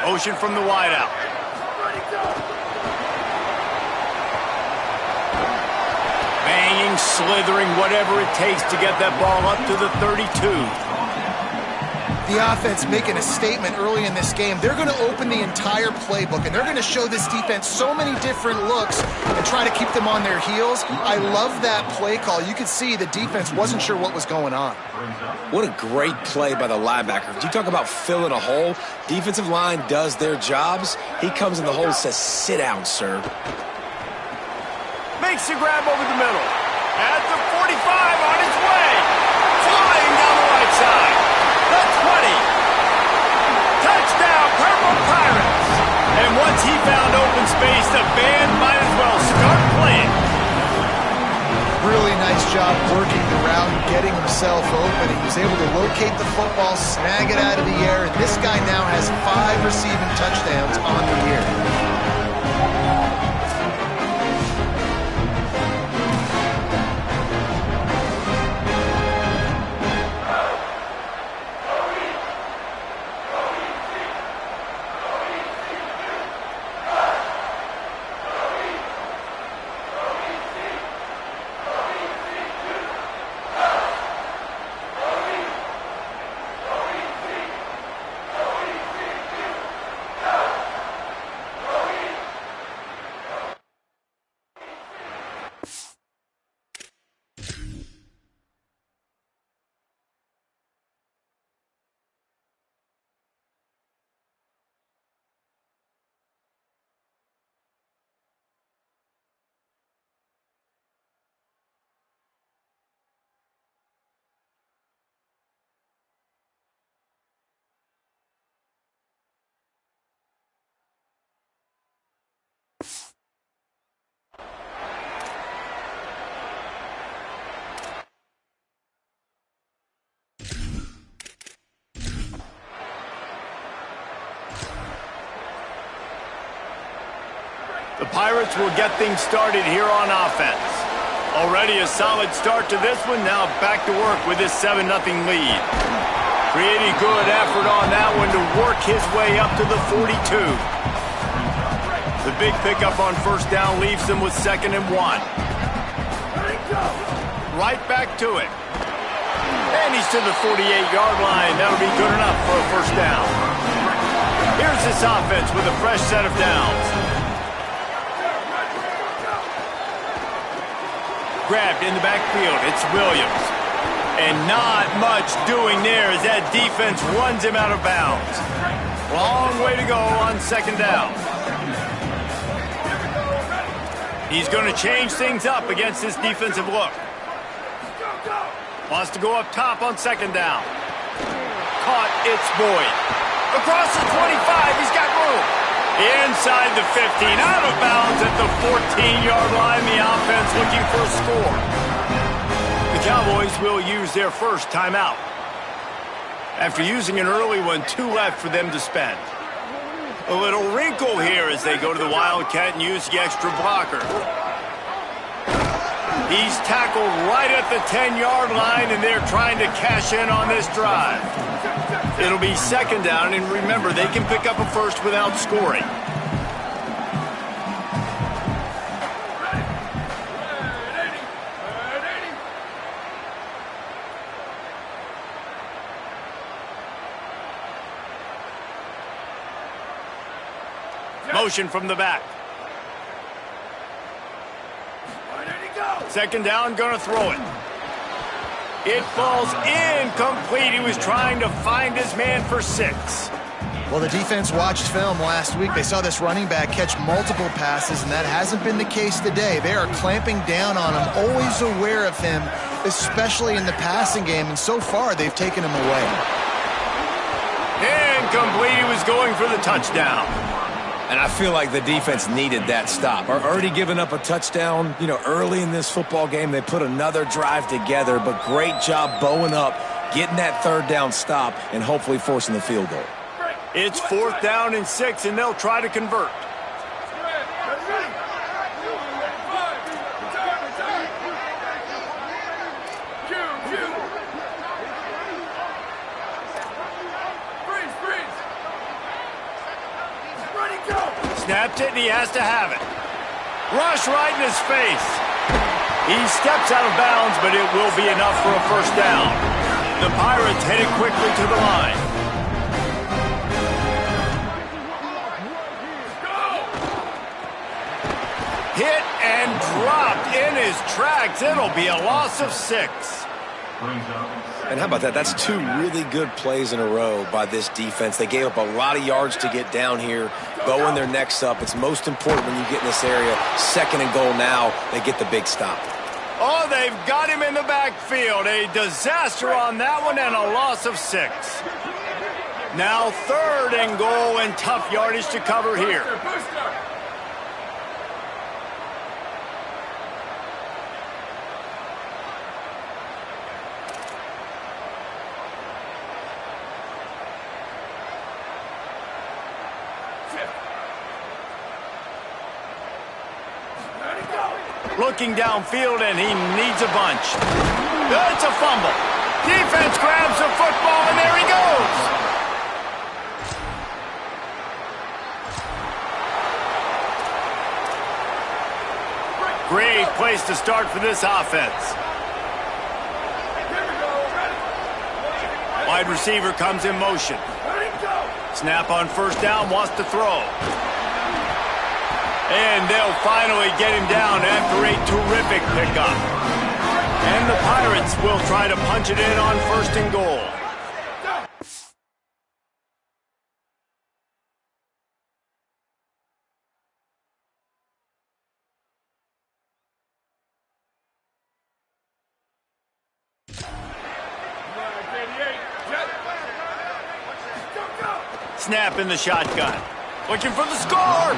Motion from the wideout. Banging, slithering, whatever it takes to get that ball up to the 32. The offense making a statement early in this game. They're going to open the entire playbook, and they're going to show this defense so many different looks and try to keep them on their heels. I love that play call. You could see the defense wasn't sure what was going on. What a great play by the linebacker. You talk about filling a hole. Defensive line does their jobs. He comes in the hole and says, sit down, sir. Makes the grab over the middle. At the 45 on its way. Flying down the right side. The 20. Touchdown, Purple Pirates. And once he found open space, the band might as well start playing. Really nice job working the route and getting himself open. He was able to locate the football, snag it out of the air, and this guy now has 5 receiving touchdowns on the year. The Pirates will get things started here on offense. Already a solid start to this one. Now back to work with this 7-0 lead. Pretty good effort on that one to work his way up to the 42. The big pickup on first down leaves them with 2nd and 1. Right back to it. And he's to the 48-yard line. That'll be good enough for a first down. Here's this offense with a fresh set of downs. Grabbed in the backfield. It's Williams. And not much doing there as that defense runs him out of bounds. Long way to go on 2nd down. He's going to change things up against this defensive look. Wants to go up top on 2nd down. Caught, it's Boyd. Across the 25, he's got room. Inside the 15, out of bounds at the 14-yard line. The offense looking for a score. The Cowboys will use their first timeout. After using an early one, 2 left for them to spend. A little wrinkle here as they go to the Wildcat and use the extra blocker. He's tackled right at the 10-yard line, and they're trying to cash in on this drive. It'll be 2nd down, and remember, they can pick up a first without scoring. Motion from the back. Second down, gonna throw it. It falls incomplete. He was trying to find his man for 6. Well, the defense watched film last week. They saw this running back catch multiple passes, and that hasn't been the case today. They are clamping down on him, always aware of him, especially in the passing game, and so far they've taken him away. Incomplete. He was going for the touchdown. And I feel like the defense needed that stop. Already giving up a touchdown, early in this football game. They put another drive together, but great job bowing up, getting that third down stop, and hopefully forcing the field goal. It's 4th down and 6, and they'll try to convert. Snapped it, and he has to have it. Rush right in his face. He steps out of bounds, but it will be enough for a first down. The Pirates headed quickly to the line. Hit and dropped in his tracks. It'll be a loss of 6. And how about that? That's 2 really good plays in a row by this defense. They gave up a lot of yards to get down here, bowing their necks up. It's most important when you get in this area. 2nd and goal now. They get the big stop. Oh, they've got him in the backfield. A disaster on that one and a loss of 6. Now 3rd and goal and tough yardage to cover here. Looking downfield, and he needs a bunch. It's a fumble. Defense grabs the football, and there he goes. Great place to start for this offense. Wide receiver comes in motion. Snap on first down, wants to throw. And they'll finally get him down after a terrific pickup. And the Pirates will try to punch it in on 1st and goal. Snap in the shotgun. Looking for the score.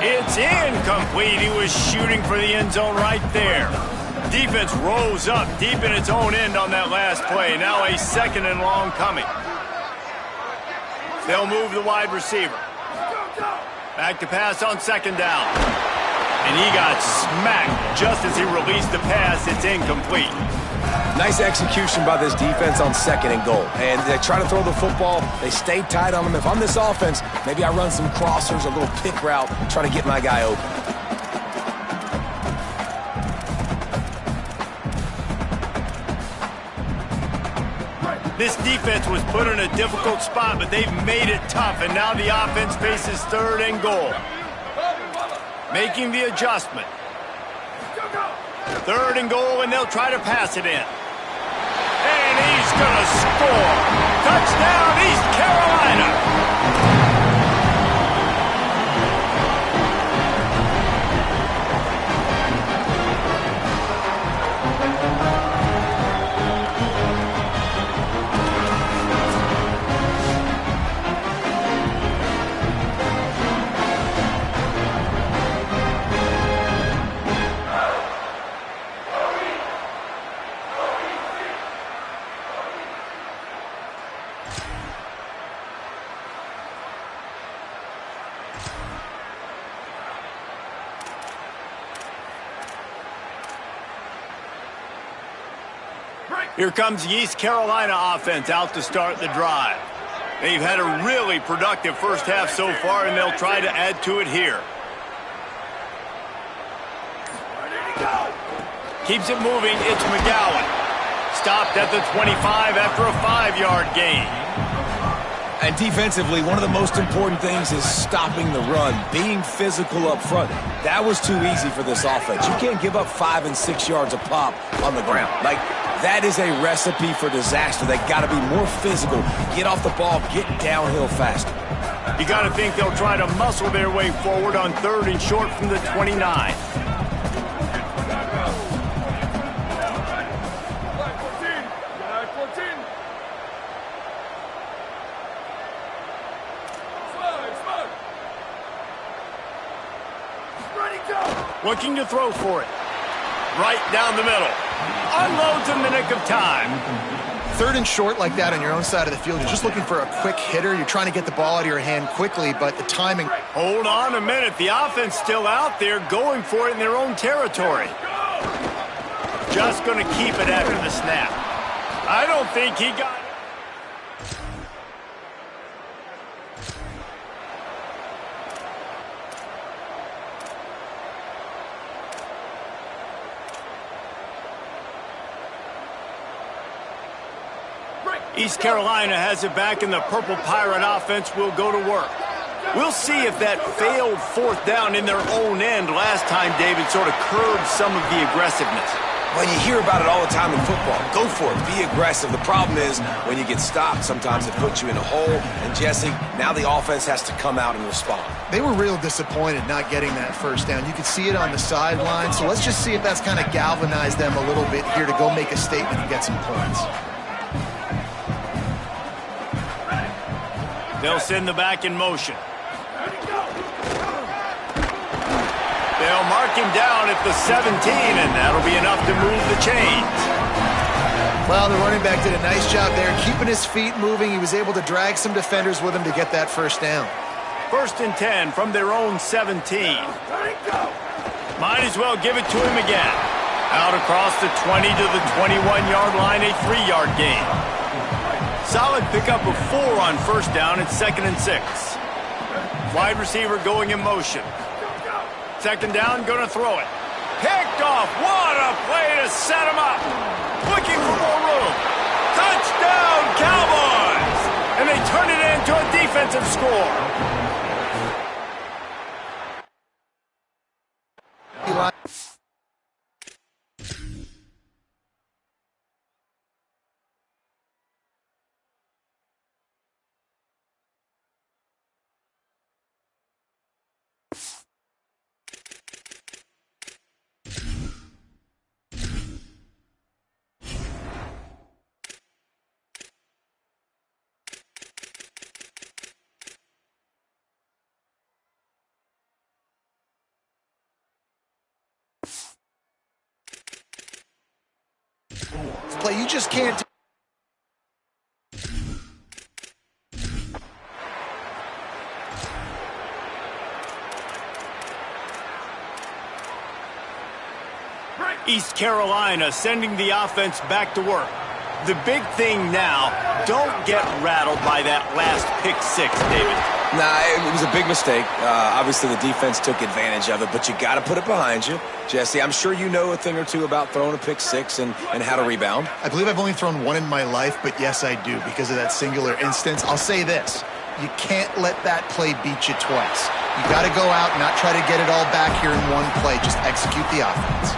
It's incomplete. He was shooting for the end zone right there. Defense rose up deep in its own end on that last play. Now a 2nd and long coming. They'll move the wide receiver. Back to pass on 2nd down. And he got smacked just as he released the pass. It's incomplete. Nice execution by this defense on 2nd and goal. And they try to throw the football. They stay tight on them. If I'm this offense, maybe I run some crossers, a little pick route, try to get my guy open. This defense was put in a difficult spot, but they've made it tough. And now the offense faces 3rd and goal. Making the adjustment. 3rd and goal, and they'll try to pass it in. And he's going to score. Touchdown, East Carolina. Here comes the East Carolina offense out to start the drive. They've had a really productive first half so far, and they'll try to add to it here. Keeps it moving. It's McGowan. Stopped at the 25 after a 5-yard gain. And defensively, one of the most important things is stopping the run, being physical up front. That was too easy for this offense. You can't give up 5 and 6 yards a pop on the ground. Like, that is a recipe for disaster. They got to be more physical, get off the ball, get downhill faster. You got to think they'll try to muscle their way forward on 3rd and short from the 29. Looking to throw for it. Right down the middle. Unloads in the nick of time. 3rd and short like that on your own side of the field. You're just looking for a quick hitter. You're trying to get the ball out of your hand quickly, but the timing... Hold on a minute. The offense still out there going for it in their own territory. Just going to keep it after the snap. I don't think he got it. East Carolina has it back, and the Purple Pirate offense will go to work. We'll see if that failed 4th down in their own end last time, David, sort of curbed some of the aggressiveness. Well, you hear about it all the time in football. Go for it. Be aggressive. The problem is when you get stopped, sometimes it puts you in a hole. And, Jesse, now the offense has to come out and respond. They were real disappointed not getting that 1st down. You could see it on the sideline. So let's just see if that's kind of galvanized them a little bit here to go make a statement and get some points. They'll send the back in motion. They'll mark him down at the 17, and that'll be enough to move the chains. Well, the running back did a nice job there, keeping his feet moving. He was able to drag some defenders with him to get that 1st down. 1st and 10 from their own 17. Might as well give it to him again. Out across the 20 to the 21-yard line, a 3-yard gain. Solid pickup of 4 on 1st down at 2nd and 6. Wide receiver going in motion. 2nd down, going to throw it. Picked off. What a play to set him up. Looking for more room. Touchdown, Cowboys! And they turn it into a defensive score. Play, you just can't. East Carolina sending the offense back to work. The big thing now, don't get rattled by that last pick 6, David. Nah, it was a big mistake. Obviously, the defense took advantage of it, but you got to put it behind you. Jesse, I'm sure you know a thing or two about throwing a pick 6 and how to rebound. I believe I've only thrown 1 in my life, but yes, I do because of that singular instance. I'll say this. You can't let that play beat you twice. You got to go out and not try to get it all back here in one play. Just execute the offense.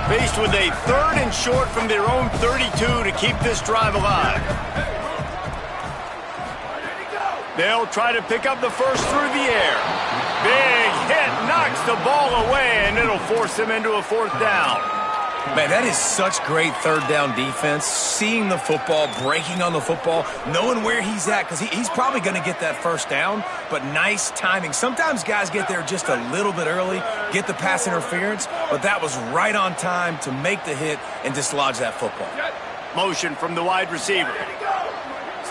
Faced with a 3rd and short from their own 32 to keep this drive alive. They'll try to pick up the first through the air. Big hit, knocks the ball away, and it'll force them into a 4th down. Man, that is such great 3rd down defense. Seeing the football, breaking on the football, knowing where he's at, because he's probably going to get that 1st down, but nice timing. Sometimes guys get there just a little bit early, get the pass interference, but that was right on time to make the hit and dislodge that football. Motion from the wide receiver.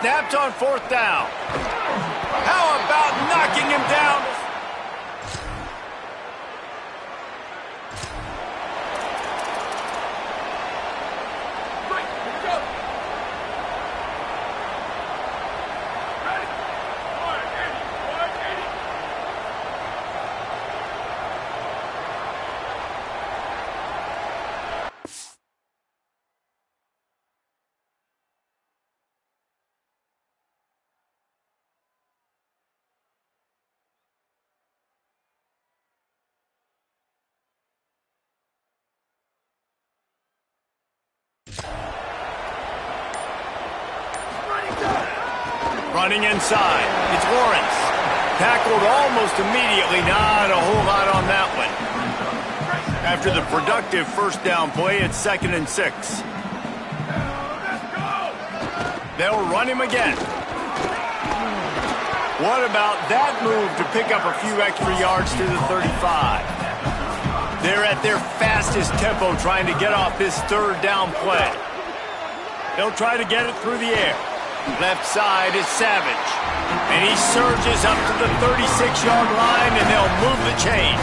Snapped on 4th down. How about knocking him down? Running inside. It's Lawrence. Tackled almost immediately. Not a whole lot on that one. After the productive first down play, it's 2nd and 6. They'll run him again. What about that move to pick up a few extra yards to the 35? They're at their fastest tempo trying to get off this 3rd down play. They'll try to get it through the air. Left side is Savage. And he surges up to the 36-yard line, and they'll move the chain.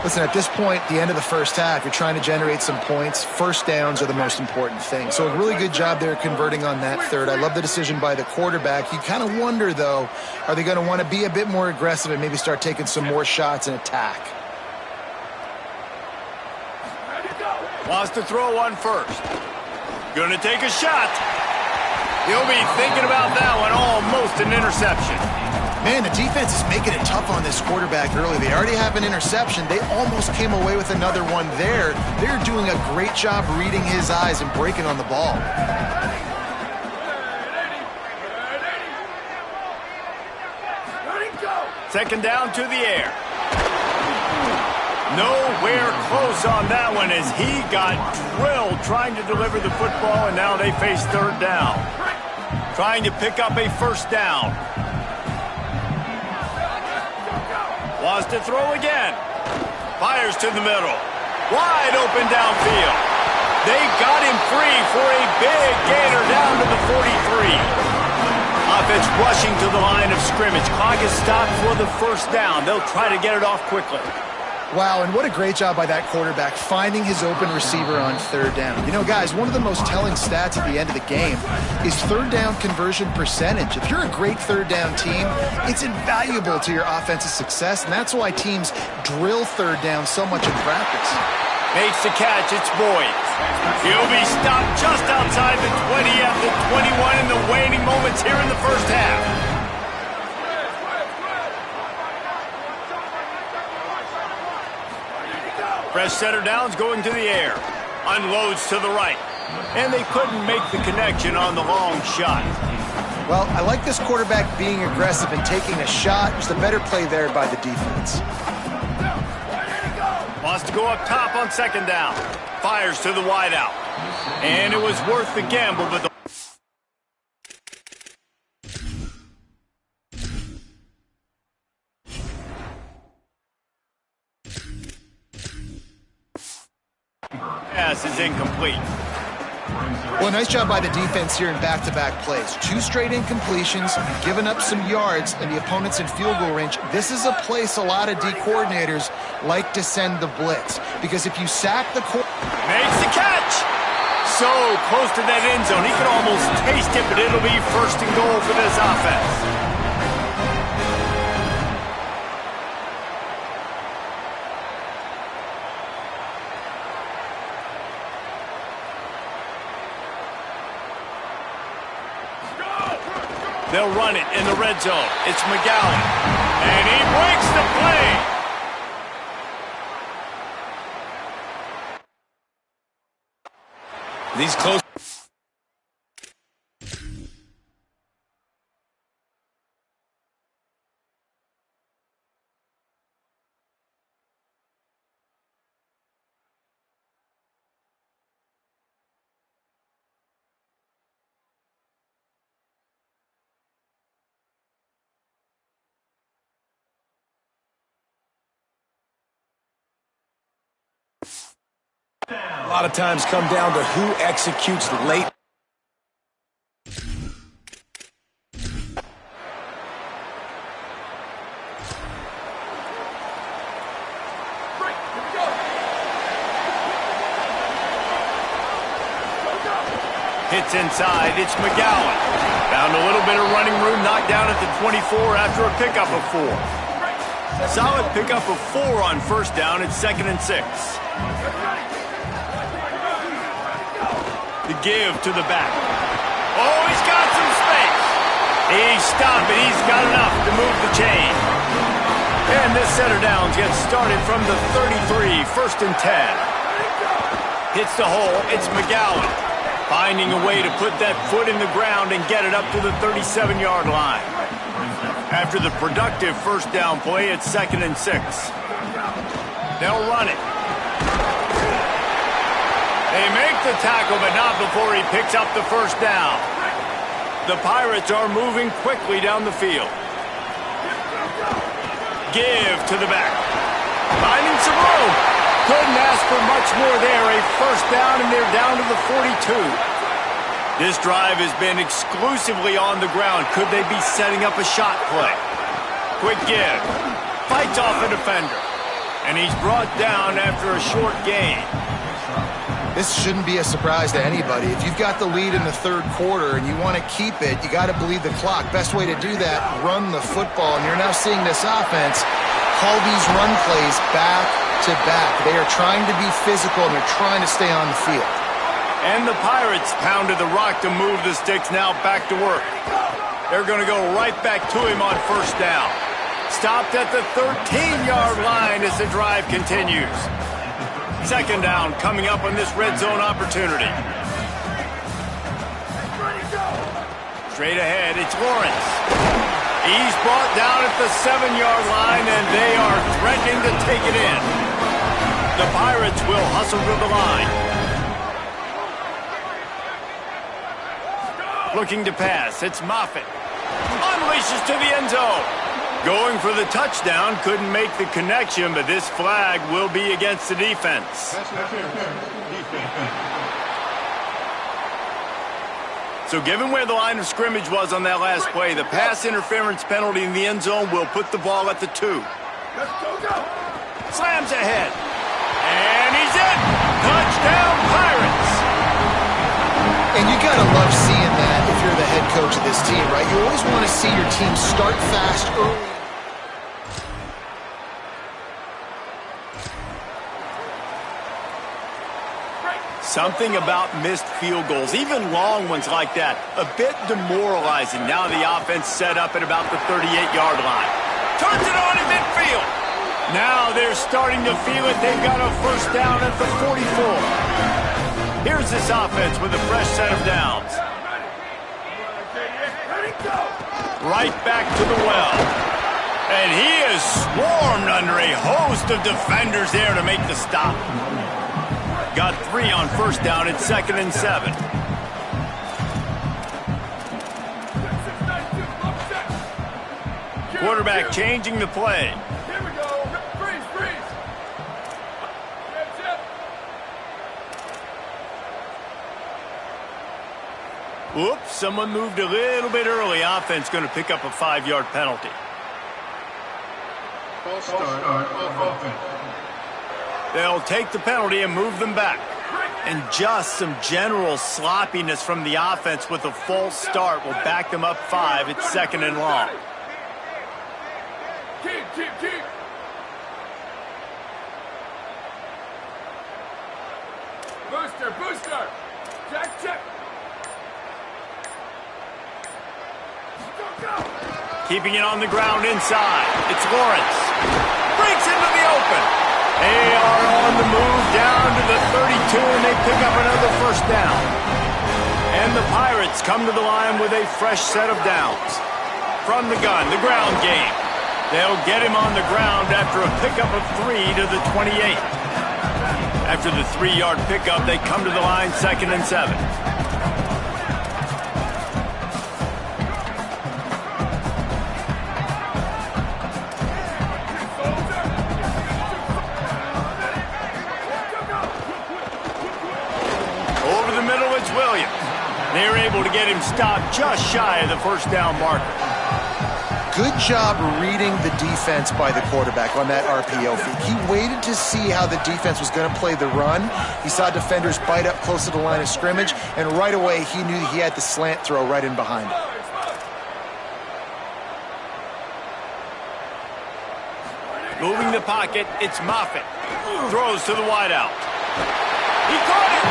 Listen, at this point, the end of the first half, you're trying to generate some points. First downs are the most important thing. So a really good job there converting on that 3rd. I love the decision by the quarterback. You kind of wonder, though, are they going to want to be a bit more aggressive and maybe start taking some more shots and attack? Wants to throw one first. Gonna take a shot. He'll be thinking about that one. Almost an interception. Man, the defense is making it tough on this quarterback early. They already have an interception. They almost came away with another one there. They're doing a great job reading his eyes and breaking on the ball. Second down to the air. Nowhere close on that one as he got drilled trying to deliver the football, and now they face 3rd down. Trying to pick up a first down. Wants to throw again. Fires to the middle. Wide open downfield. They got him free for a big gainer down to the 43. Offense rushing to the line of scrimmage. Clock is stopped for the first down. They'll try to get it off quickly. Wow, and what a great job by that quarterback finding his open receiver on 3rd down. You know, guys, one of the most telling stats at the end of the game is 3rd down conversion percentage. If you're a great 3rd down team, it's invaluable to your offensive success, and that's why teams drill 3rd down so much in practice. Makes the catch, it's Boyd. He'll be stopped just outside the 20 at the 21 in the waning moments here in the first half. Fresh center downs going to the air. Unloads to the right. And they couldn't make the connection on the long shot. Well, I like this quarterback being aggressive and taking a shot. Just a better play there by the defense. Wants to go up top on 2nd down. Fires to the wideout. And it was worth the gamble, but the pass is incomplete. Well, nice job by the defense here in back-to-back plays. 2 straight incompletions, giving up some yards, and the opponent's in field goal range. This is a place a lot of D coordinators like to send the blitz, because if you sack the makes the catch. So close to that end zone. He could almost taste it, but it'll be 1st and goal for this offense. They'll run it in the red zone. It's McGowan. And he breaks the play. These close. A lot of times come down to who executes late. Hits inside. It's McGowan. Found a little bit of running room. Knocked down at the 24 after a pickup of 4. Solid pickup of 4 on first down. It's 2nd and 6. The give to the back. Oh, he's got some space. He's stopping. He's got enough to move the chain. And this center downs gets started from the 33, 1st and 10. Hits the hole. It's McGowan. Finding a way to put that foot in the ground and get it up to the 37-yard line. After the productive first down play, it's 2nd and 6. They'll run it. They make the tackle, but not before he picks up the first down. The Pirates are moving quickly down the field. Give to the back. Finding some room. Couldn't ask for much more there. A first down, and they're down to the 42. This drive has been exclusively on the ground. Could they be setting up a shot play? Quick give. Fights off a defender. And he's brought down after a short gain. This shouldn't be a surprise to anybody. If you've got the lead in the third quarter and you want to keep it, you got to bleed the clock. Best way to do that, run the football. And you're now seeing this offense call these run plays back to back. They are trying to be physical, and they're trying to stay on the field. And the Pirates pounded the rock to move the sticks, now back to work. They're going to go right back to him on first down. Stopped at the 13-yard line as the drive continues. Second down coming up on this red zone opportunity. Straight ahead, it's Lawrence. He's brought down at the 7-yard line, and they are threatening to take it in. The Pirates will hustle to the line. Looking to pass, it's Moffitt. Unleashes to the end zone. Going for the touchdown, couldn't make the connection, but this flag will be against the defense. So given where the line of scrimmage was on that last play, the pass interference penalty in the end zone will put the ball at the 2. Slams ahead. And he's in. Touchdown, Pirates. And you got to love seeing that if you're the head coach of this team, right? You always want to see your team start fast early. Something about missed field goals, even long ones like that, a bit demoralizing. Now the offense set up at about the 38-yard line. Turns it on in midfield. Now they're starting to feel it. They've got a first down at the 44. Here's this offense with a fresh set of downs. Right back to the well. And he is swarmed under a host of defenders there to make the stop. Got 3 on first down at 2nd and 7. Quarterback changing the play. Here we go. Freeze, freeze. Whoops, someone moved a little bit early. Offense going to pick up a 5-yard penalty. False start off offense. They'll take the penalty and move them back. And just some general sloppiness from the offense with a false start will back them up 5 at 2nd and long. Keep. Booster. Check. Keeping it on the ground inside. It's Lawrence. Breaks into the open. They are on the move down to the 32, and they pick up another first down. And the Pirates come to the line with a fresh set of downs. From the gun, the ground game. They'll get him on the ground after a pickup of 3 to the 28. After the 3-yard pickup, they come to the line 2nd and 7. They're able to get him stopped just shy of the first down marker. Good job reading the defense by the quarterback on that RPO feed. He waited to see how the defense was going to play the run. He saw defenders bite up close to the line of scrimmage, and right away he knew he had the slant throw right in behind him. Moving the pocket, it's Moffitt. Throws to the wideout. He caught it,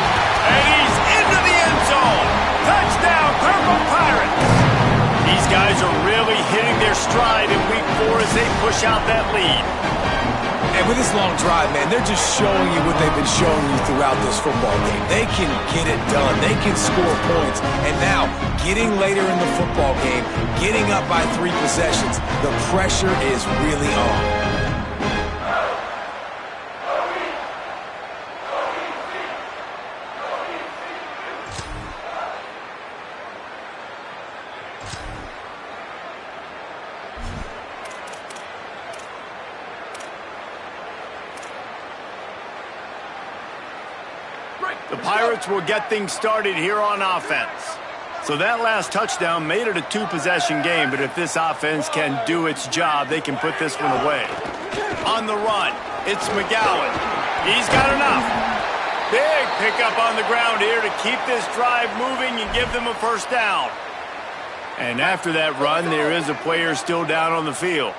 and he's into the end zone. Touchdown, Purple Pirates. These guys are really hitting their stride in week 4 as they push out that lead. And with this long drive, man, they're just showing you what they've been showing you throughout this football game. They can get it done. They can score points. And now, getting later in the football game, getting up by 3 possessions, the pressure is really on. The Pirates will get things started here on offense. So that last touchdown made it a 2-possession game, but if this offense can do its job, they can put this one away. On the run, it's McGowan. He's got enough. Big pickup on the ground here to keep this drive moving and give them a first down. And after that run, there is a player still down on the field.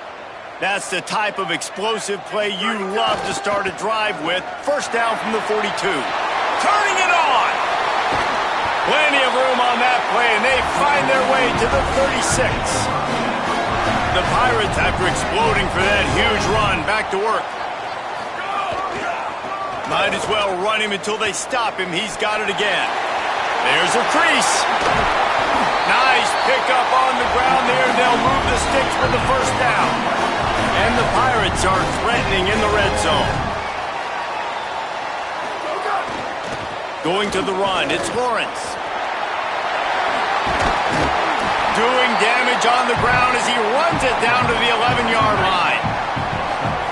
That's the type of explosive play you love to start a drive with. First down from the 42. Turning it on. Plenty of room on that play, and they find their way to the 36. The Pirates, after exploding for that huge run, back to work. Might as well run him until they stop him. He's got it again. There's a crease. Nice pickup on the ground there. They'll move the sticks for the first down. And the Pirates are threatening in the red zone. Going to the run, it's Lawrence. Doing damage on the ground as he runs it down to the 11-yard line.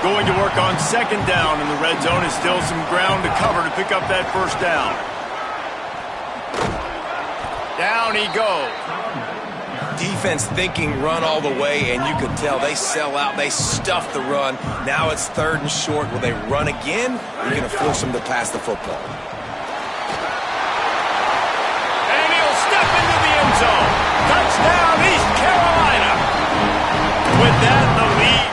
Going to work on second down in the red zone is still some ground to cover to pick up that first down. Down he goes. Defense thinking run all the way, and you could tell they sell out. They stuff the run. Now it's 3rd and short. Will they run again? You're going to force them to pass the football. Zone. Touchdown, East Carolina. With that, the lead.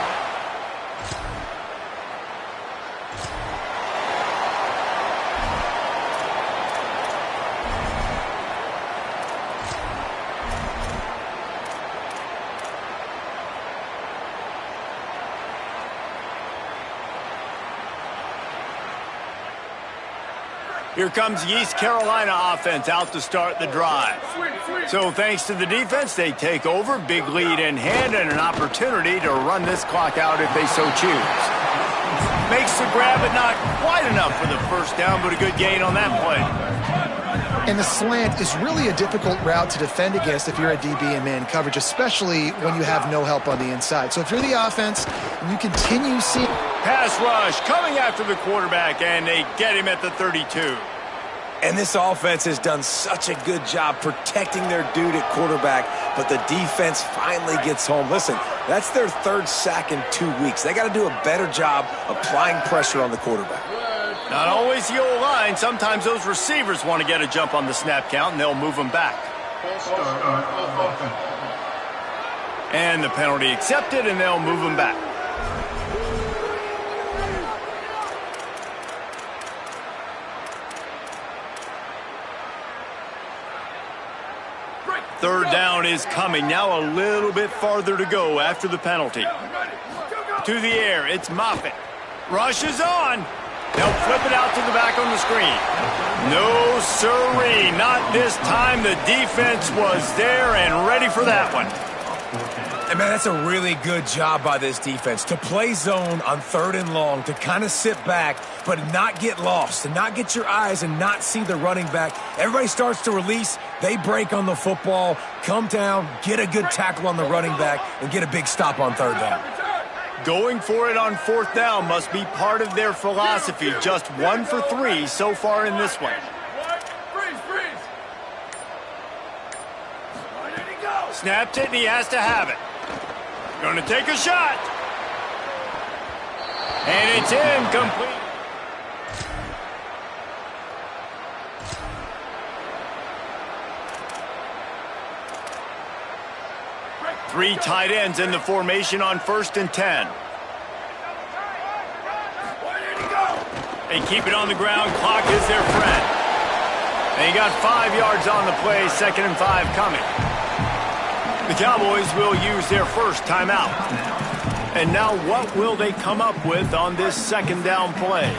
Here comes the East Carolina offense out to start the drive. So thanks to the defense, they take over, big lead in hand, and an opportunity to run this clock out if they so choose. Makes the grab, but not quite enough for the first down, but a good gain on that play. And the slant is really a difficult route to defend against if you're a DB in man coverage, especially when you have no help on the inside. So if you're the offense, and you continue seeing... Pass rush coming after the quarterback, and they get him at the 32. And this offense has done such a good job protecting their dude at quarterback, but the defense finally gets home. Listen, that's their 3rd sack in 2 weeks. They got to do a better job applying pressure on the quarterback. Not always the old line. Sometimes those receivers want to get a jump on the snap count, and they'll move them back. And the penalty accepted, and they'll move them back. Third down is coming. Now a little bit farther to go after the penalty. To the air, it's Moffitt. Rush is on. They'll flip it out to the back on the screen. No siree, not this time. The defense was there and ready for that one. And man, that's a really good job by this defense to play zone on 3rd and long, to kind of sit back, but not get lost, to not get your eyes and not see the running back. Everybody starts to release. They break on the football, come down, get a good tackle on the running back, and get a big stop on 3rd down. Going for it on 4th down must be part of their philosophy. Just 1 for 3 so far in this one. Snapped it, and he has to have it. Going to take a shot. And it's incomplete. Three tight ends in the formation on 1st and 10. They keep it on the ground. Clock is their friend. They got 5 yards on the play. 2nd and 5 coming. The Cowboys will use their first timeout. And now what will they come up with on this second down play?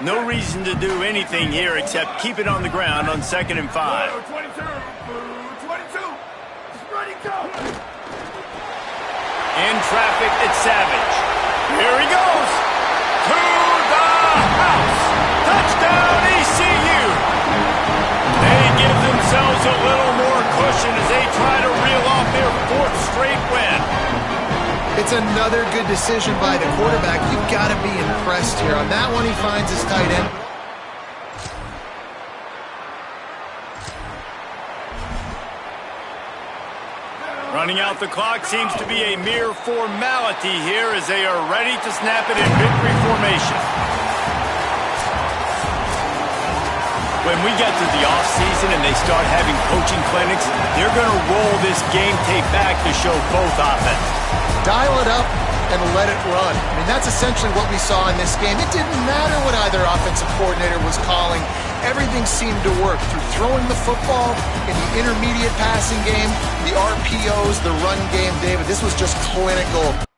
No reason to do anything here except keep it on the ground on 2nd and 5. 22. 22. Ready, go. In traffic, it's Savage. Here he goes. To the house. Touchdown, ECU. They give themselves a little more cushion as they try to reel off their 4th straight win. It's another good decision by the quarterback. You've got to be impressed here. On that one, he finds his tight end. Running out the clock seems to be a mere formality here as they are ready to snap it in victory formation. When we get to the offseason and they start having coaching clinics, they're going to roll this game tape back to show both offenses. Dial it up and let it run. I mean, that's essentially what we saw in this game. It didn't matter what either offensive coordinator was calling. Everything seemed to work through throwing the football in the intermediate passing game, the RPOs, the run game, David. This was just clinical.